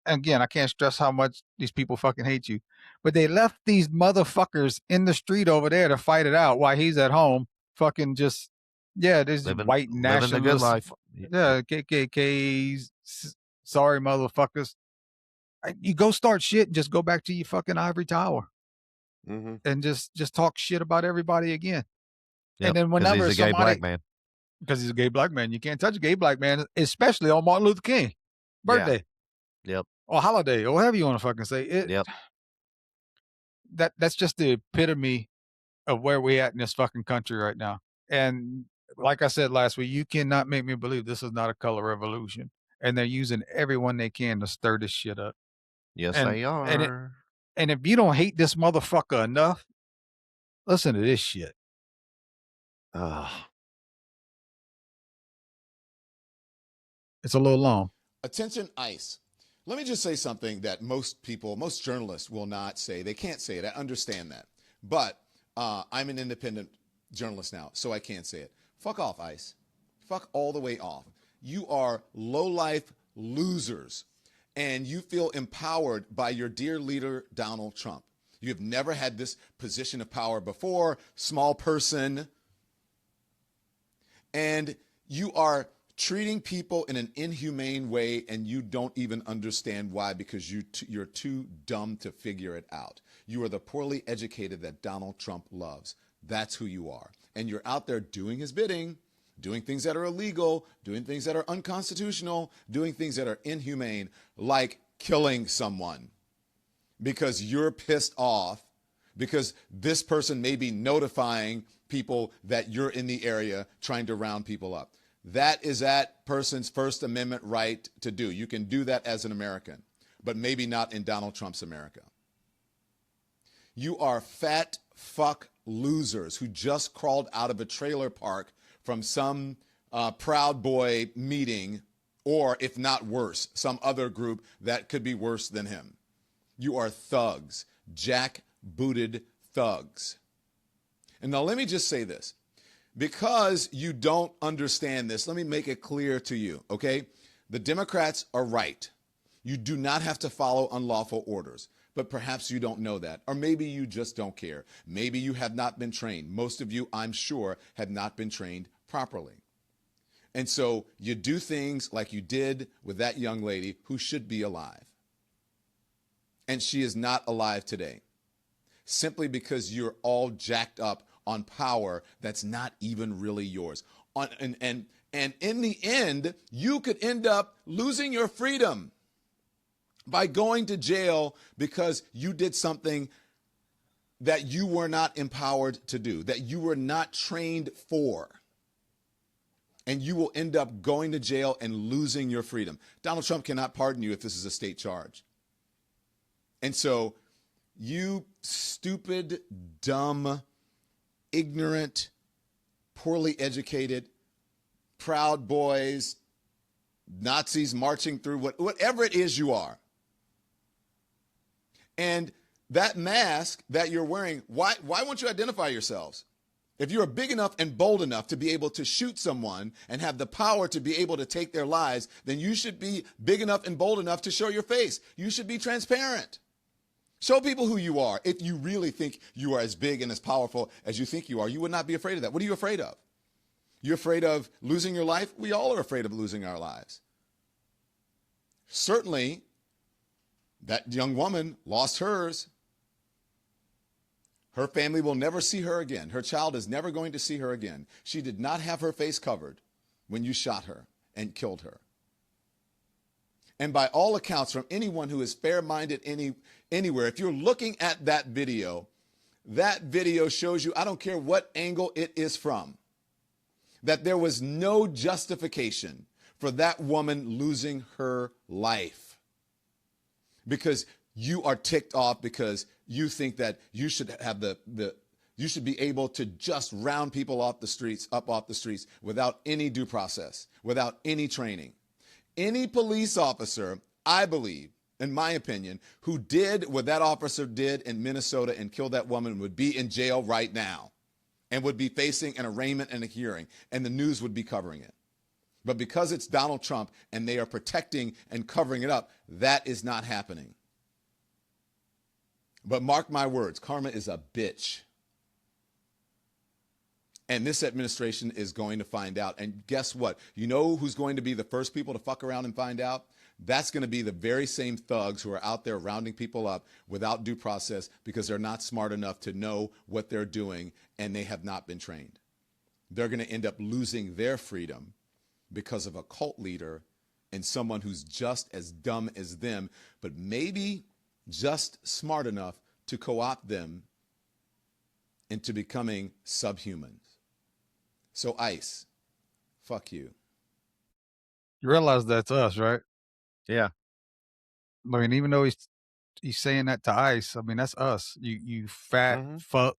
again, I can't stress how much these people fucking hate you. But they left these motherfuckers in the street over there to fight it out while he's at home fucking just, this white nationalists. Living the good life. Yeah, KKKs, sorry motherfuckers. You go start shit and just go back to your fucking ivory tower and just talk shit about everybody again. Yep, and then whenever he's a gay black man. Because he's a gay black man. You can't touch a gay black man, especially on Martin Luther King birthday. Yep. Or holiday, or whatever you want to fucking say. Yep. That's just the epitome of where we at in this fucking country right now. And like I said last week, you cannot make me believe this is not a color revolution. And they're using everyone they can to stir this shit up. Yes, they are. And if you don't hate this motherfucker enough, listen to this shit. It's a little long. Attention, ICE. Let me just say something that most people, most journalists will not say. They can't say it. I understand that. But I'm an independent journalist now, so I can't say it. Fuck off, ICE. Fuck all the way off. You are low-life losers, and you feel empowered by your dear leader, Donald Trump. You have never had this position of power before, small person, and you are treating people in an inhumane way, and you don't even understand why, because you're too dumb to figure it out. You are the poorly educated that Donald Trump loves. That's who you are. And you're out there doing his bidding, doing things that are illegal, doing things that are unconstitutional, doing things that are inhumane, like killing someone because you're pissed off because this person may be notifying people that you're in the area trying to round people up. That is that person's First Amendment right to do. You can do that as an American, but maybe not in Donald Trump's America. You are fat fuck losers who just crawled out of a trailer park from some Proud Boy meeting, or if not worse, some other group that could be worse than him. You are thugs, jack-booted thugs. And now let me just say this. Because you don't understand this, let me make it clear to you, okay? The Democrats are right. You do not have to follow unlawful orders, but perhaps you don't know that, or maybe you just don't care. Maybe you have not been trained. Most of you, I'm sure, have not been trained properly. And so you do things like you did with that young lady who should be alive. And she is not alive today, simply because you're all jacked up on power that's not even really yours. And in the end, you could end up losing your freedom by going to jail because you did something that you were not empowered to do, that you were not trained for. And you will end up going to jail and losing your freedom. Donald Trump cannot pardon you if this is a state charge. And so you stupid, dumb, ignorant, poorly educated, Proud Boys, Nazis marching through, whatever it is you are. And that mask that you're wearing, why won't you identify yourselves? If you're big enough and bold enough to be able to shoot someone and have the power to be able to take their lives, then you should be big enough and bold enough to show your face. You should be transparent. Show people who you are. If you really think you are as big and as powerful as you think you are, you would not be afraid of that. What are you afraid of? You're afraid of losing your life? We all are afraid of losing our lives. Certainly, that young woman lost hers. Her family will never see her again. Her child is never going to see her again. She did not have her face covered when you shot her and killed her. And by all accounts, from anyone who is fair-minded anywhere, if you're looking at that video shows you, I don't care what angle it is from, that there was no justification for that woman losing her life. Because you are ticked off because you think that you should have you should be able to just round people off the streets without any due process, without any training. Any police officer, I believe, in my opinion, who did what that officer did in Minnesota and killed that woman would be in jail right now and would be facing an arraignment and a hearing, and the news would be covering it. But because it's Donald Trump and they are protecting and covering it up, that is not happening. But mark my words, karma is a bitch. And this administration is going to find out. And guess what? You know who's going to be the first people to fuck around and find out? That's going to be the very same thugs who are out there rounding people up without due process because they're not smart enough to know what they're doing and they have not been trained. They're going to end up losing their freedom because of a cult leader and someone who's just as dumb as them, but maybe just smart enough to co-opt them into becoming subhumans. So ICE, fuck you. You realize that's us, right? Yeah. I mean, even though he's saying that to ICE, I mean, that's us. You fat fuck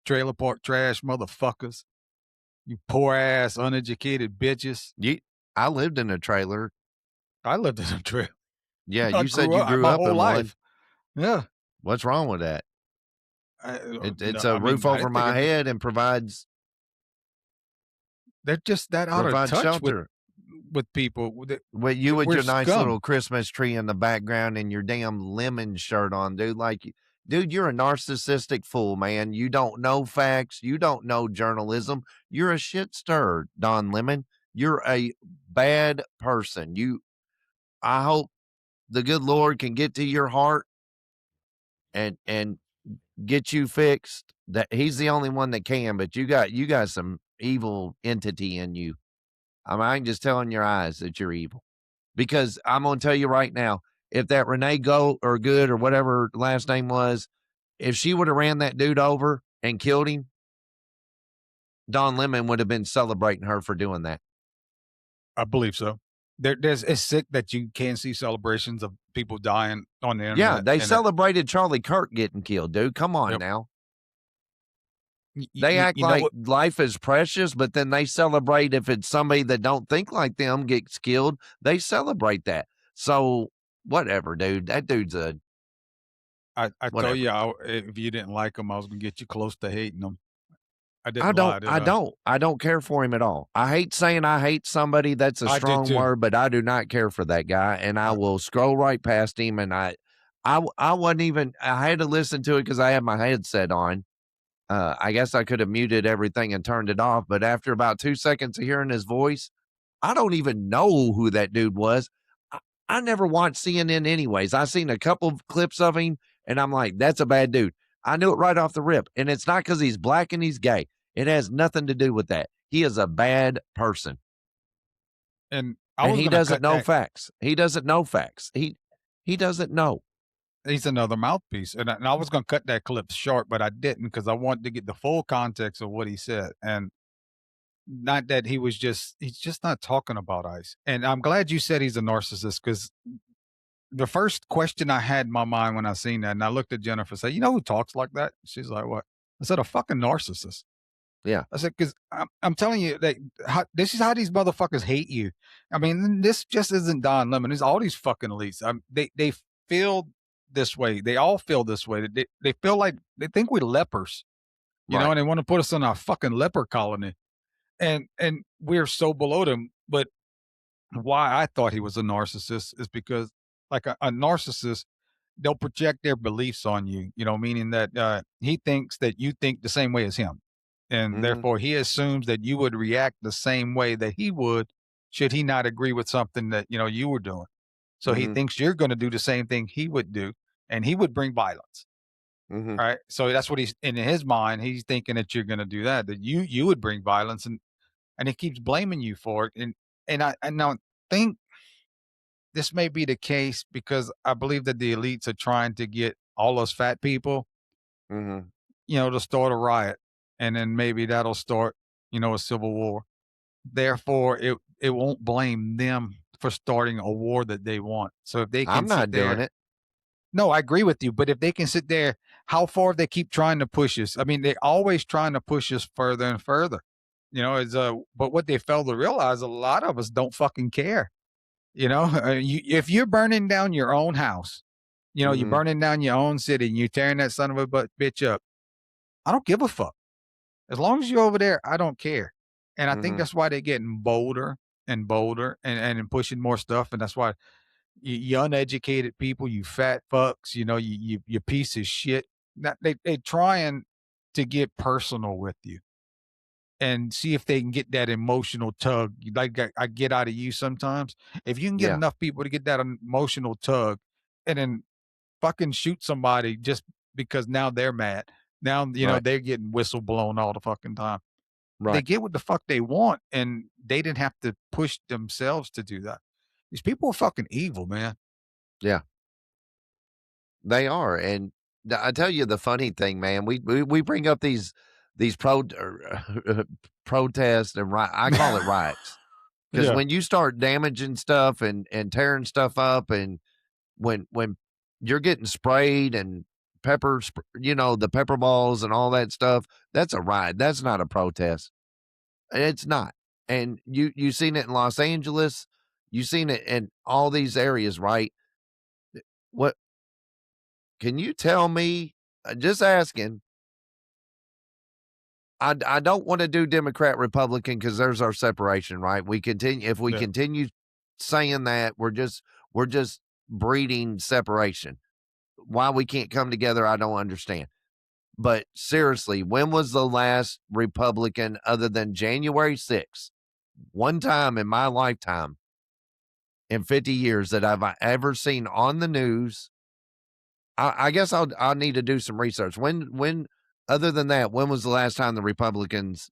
trailer park trash motherfuckers. You poor ass uneducated bitches. I lived in a trailer. I lived in a trailer. Yeah, you said you grew my up whole in life. one. Yeah. What's wrong with that? It's a roof I over think my head and provides. They're just that out of Provide touch shelter. with people. With you with We're your nice scum. little Christmas tree in the background and your damn lemon shirt on, dude. Dude, you're a narcissistic fool, man. You don't know facts. You don't know journalism. You're a shit stirrer, Don Lemon. You're a bad person. I hope the good Lord can get to your heart and get you fixed. That he's the only one that can, but you got some evil entity in you. I mean, I can just tell in your eyes that you're evil. Because I'm going to tell you right now, if that Renee Goat or Good or whatever her last name was, if she would have ran that dude over and killed him, Don Lemon would have been celebrating her for doing that. I believe so. It's sick that you can see celebrations of people dying on the Yeah, internet. they celebrated Charlie Kirk getting killed, dude. Come on now. They act like life is precious, but then they celebrate if it's somebody that don't think like them gets killed. They celebrate that. So whatever, dude. That dude's a. I whatever. told you if you didn't like him, I was gonna get you close to hating him. I didn't I don't. lie, did I don't care for him at all. I hate saying I hate somebody. That's a I did strong too. word, but I do not care for that guy, and I will scroll right past him. And I wasn't even. I had to listen to it because I had my headset on. I guess I could have muted everything and turned it off, but after about 2 seconds of hearing his voice, I don't even know who that dude was. I never watched CNN anyways. I seen a couple of clips of him, and I'm like, that's a bad dude. I knew it right off the rip, and it's not because he's black and he's gay. It has nothing to do with that. He is a bad person, and he doesn't know facts. He doesn't know facts. He doesn't know. He's another mouthpiece. And I was going to cut that clip short, but I didn't because I wanted to get the full context of what he said. And not that he's just not talking about ICE. And I'm glad you said he's a narcissist because the first question I had in my mind when I seen that, and I looked at Jennifer and said, you know who talks like that? She's like, what? I said, a fucking narcissist. Yeah. I said, because I'm telling you that this is how these motherfuckers hate you. I mean, this just isn't Don Lemon. It's all these fucking elites. They feel this way. They all feel this way. They feel like they think we're lepers, you know, and they want to put us in our fucking leper colony. And we're so below them. But why I thought he was a narcissist is because like a narcissist, they'll project their beliefs on you, you know, meaning that he thinks that you think the same way as him. And therefore he assumes that you would react the same way that he would should he not agree with something that, you know, you were doing. So he thinks you're going to do the same thing he would do, and he would bring violence. Right. So that's what he's in his mind. He's thinking that you're going to do that you would bring violence, and he keeps blaming you for it. And I now think this may be the case because I believe that the elites are trying to get all us fat people, you know, to start a riot. And then maybe that'll start, you know, a civil war. Therefore, it won't blame them for starting a war that they want. So if they can I'm not doing it. No, I agree with you. But if they can sit there, how far they keep trying to push us? I mean, they're always trying to push us further and further. You know, but what they fail to realize, a lot of us don't fucking care. You know, if you're burning down your own house, you know, you're burning down your own city and you're tearing that son of a bitch up, I don't give a fuck. As long as you're over there, I don't care. And I think that's why they're getting bolder and bolder and pushing more stuff. And that's why you uneducated people, you fat fucks, you know, you piece of shit. They trying to get personal with you and see if they can get that emotional tug like I get out of you sometimes. If you can get enough people to get that emotional tug and then fucking shoot somebody just because now they're mad. Now, you know, they're getting whistle blown all the fucking time. They get what the fuck they want, and they didn't have to push themselves to do that. These people are fucking evil, man. Yeah. They are. And I tell you the funny thing, man, we bring up these protests and I call it riots. Because when you start damaging stuff and tearing stuff up, and when you're getting sprayed and you know, the pepper balls and all that stuff, that's a riot. That's not a protest. It's not. And you seen it in Los Angeles. You seen it in all these areas, right? What can you tell me? Just asking. I don't want to do Democrat Republican because there's our separation, right? We continue if we continue saying that we're just breeding separation. Why we can't come together, I don't understand. But seriously, when was the last Republican other than January 6th? One time in my lifetime in 50 years that I've ever seen on the news. I guess I'll need to do some research. When other than that, when was the last time the Republicans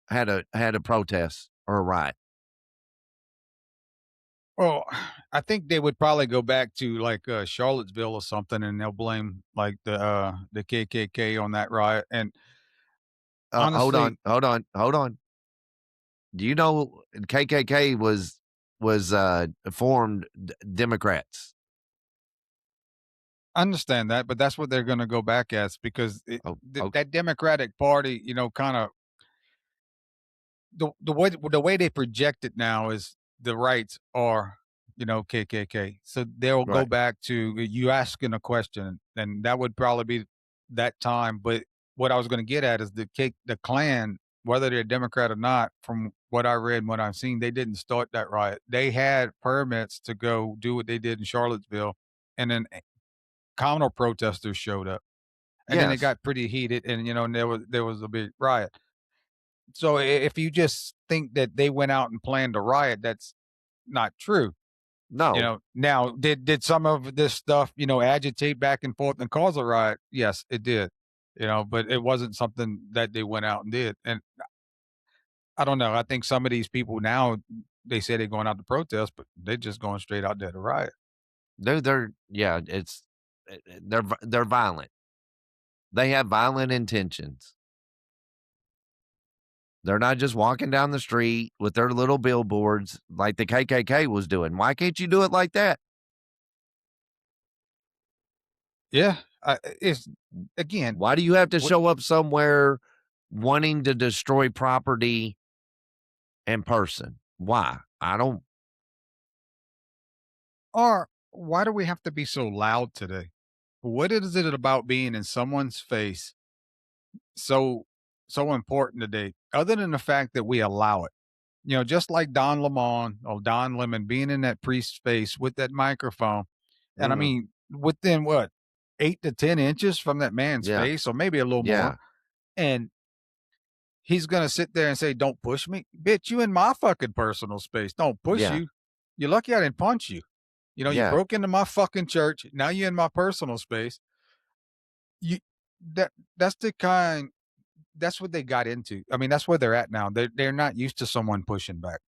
had a protest or a riot? Well, I think they would probably go back to like Charlottesville or something, and they'll blame like the KKK on that riot. And honestly, hold on. Do you know KKK was formed Democrats? I understand that, but that's what they're going to go back as because that Democratic Party, kind of the way they project it now is the rights are, KKK. So they'll go Right. back to you asking a question, and that would probably be that time. But what I was going to get at is the Klan, whether they're Democrat or not, from what I read and what I've seen, they didn't start that riot. They had permits to go do what they did in Charlottesville, and then counter protesters showed up, and then it Yes. got pretty heated, and and there was a big riot. So if you just think that they went out and planned a riot, that's not true. No. Now did some of this stuff, agitate back and forth and cause a riot? Yes, it did. But it wasn't something that they went out and did. And I don't know. I think some of these people now they say they're going out to protest, but they're just going straight out there to riot. Yeah, they're violent. They have violent intentions. They're not just walking down the street with their little billboards like the KKK was doing. Why can't you do it like that? Yeah, it's again. Why do you have to show up somewhere wanting to destroy property in person? Why? I don't. Or why do we have to be so loud today? What is it about being in someone's face so important today, other than the fact that we allow it? Just like Don Lemon or Don Lemon being in that priest's face with that microphone. And I Mhm. mean, within what, 8 to 10 inches from that man's Yeah. face, or maybe a little Yeah. more. And he's going to sit there and say, "Don't push me." Bitch, you in my fucking personal space. Don't push Yeah. you. You're lucky I didn't punch you. You Yeah. broke into my fucking church. Now you're in my personal space. You that's the kind that's what they got into. I mean, that's where they're at now. They're not used to someone pushing back.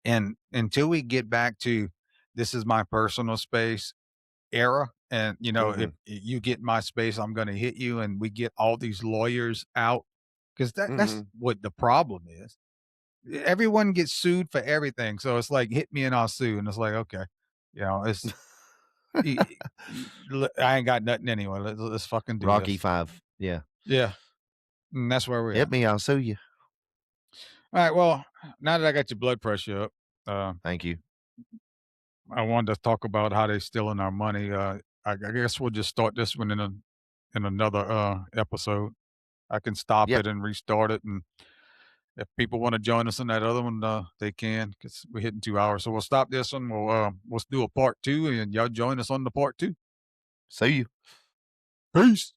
And until we get back to this is my personal space era, and if Mhm. you get my space, I'm going to hit you, and we get all these lawyers out because that's Mhm. what the problem is. Everyone gets sued for everything, so it's like hit me and I'll sue, and it's like okay, it's y- I ain't got nothing anyway. Let's fucking do Rocky this. 5. Yeah. Yeah, and that's where we're Hit at. me, I'll sue you. All right. Well, now that I got your blood pressure up, Thank you. I wanted to talk about how they're stealing our money. I guess we'll just start this one in another episode. I can stop Yep. it and restart it, and if people want to join us in that other one, they can because we're hitting 2 hours. So we'll stop this one. We'll do a part 2, and y'all join us on the part 2. See you. Peace.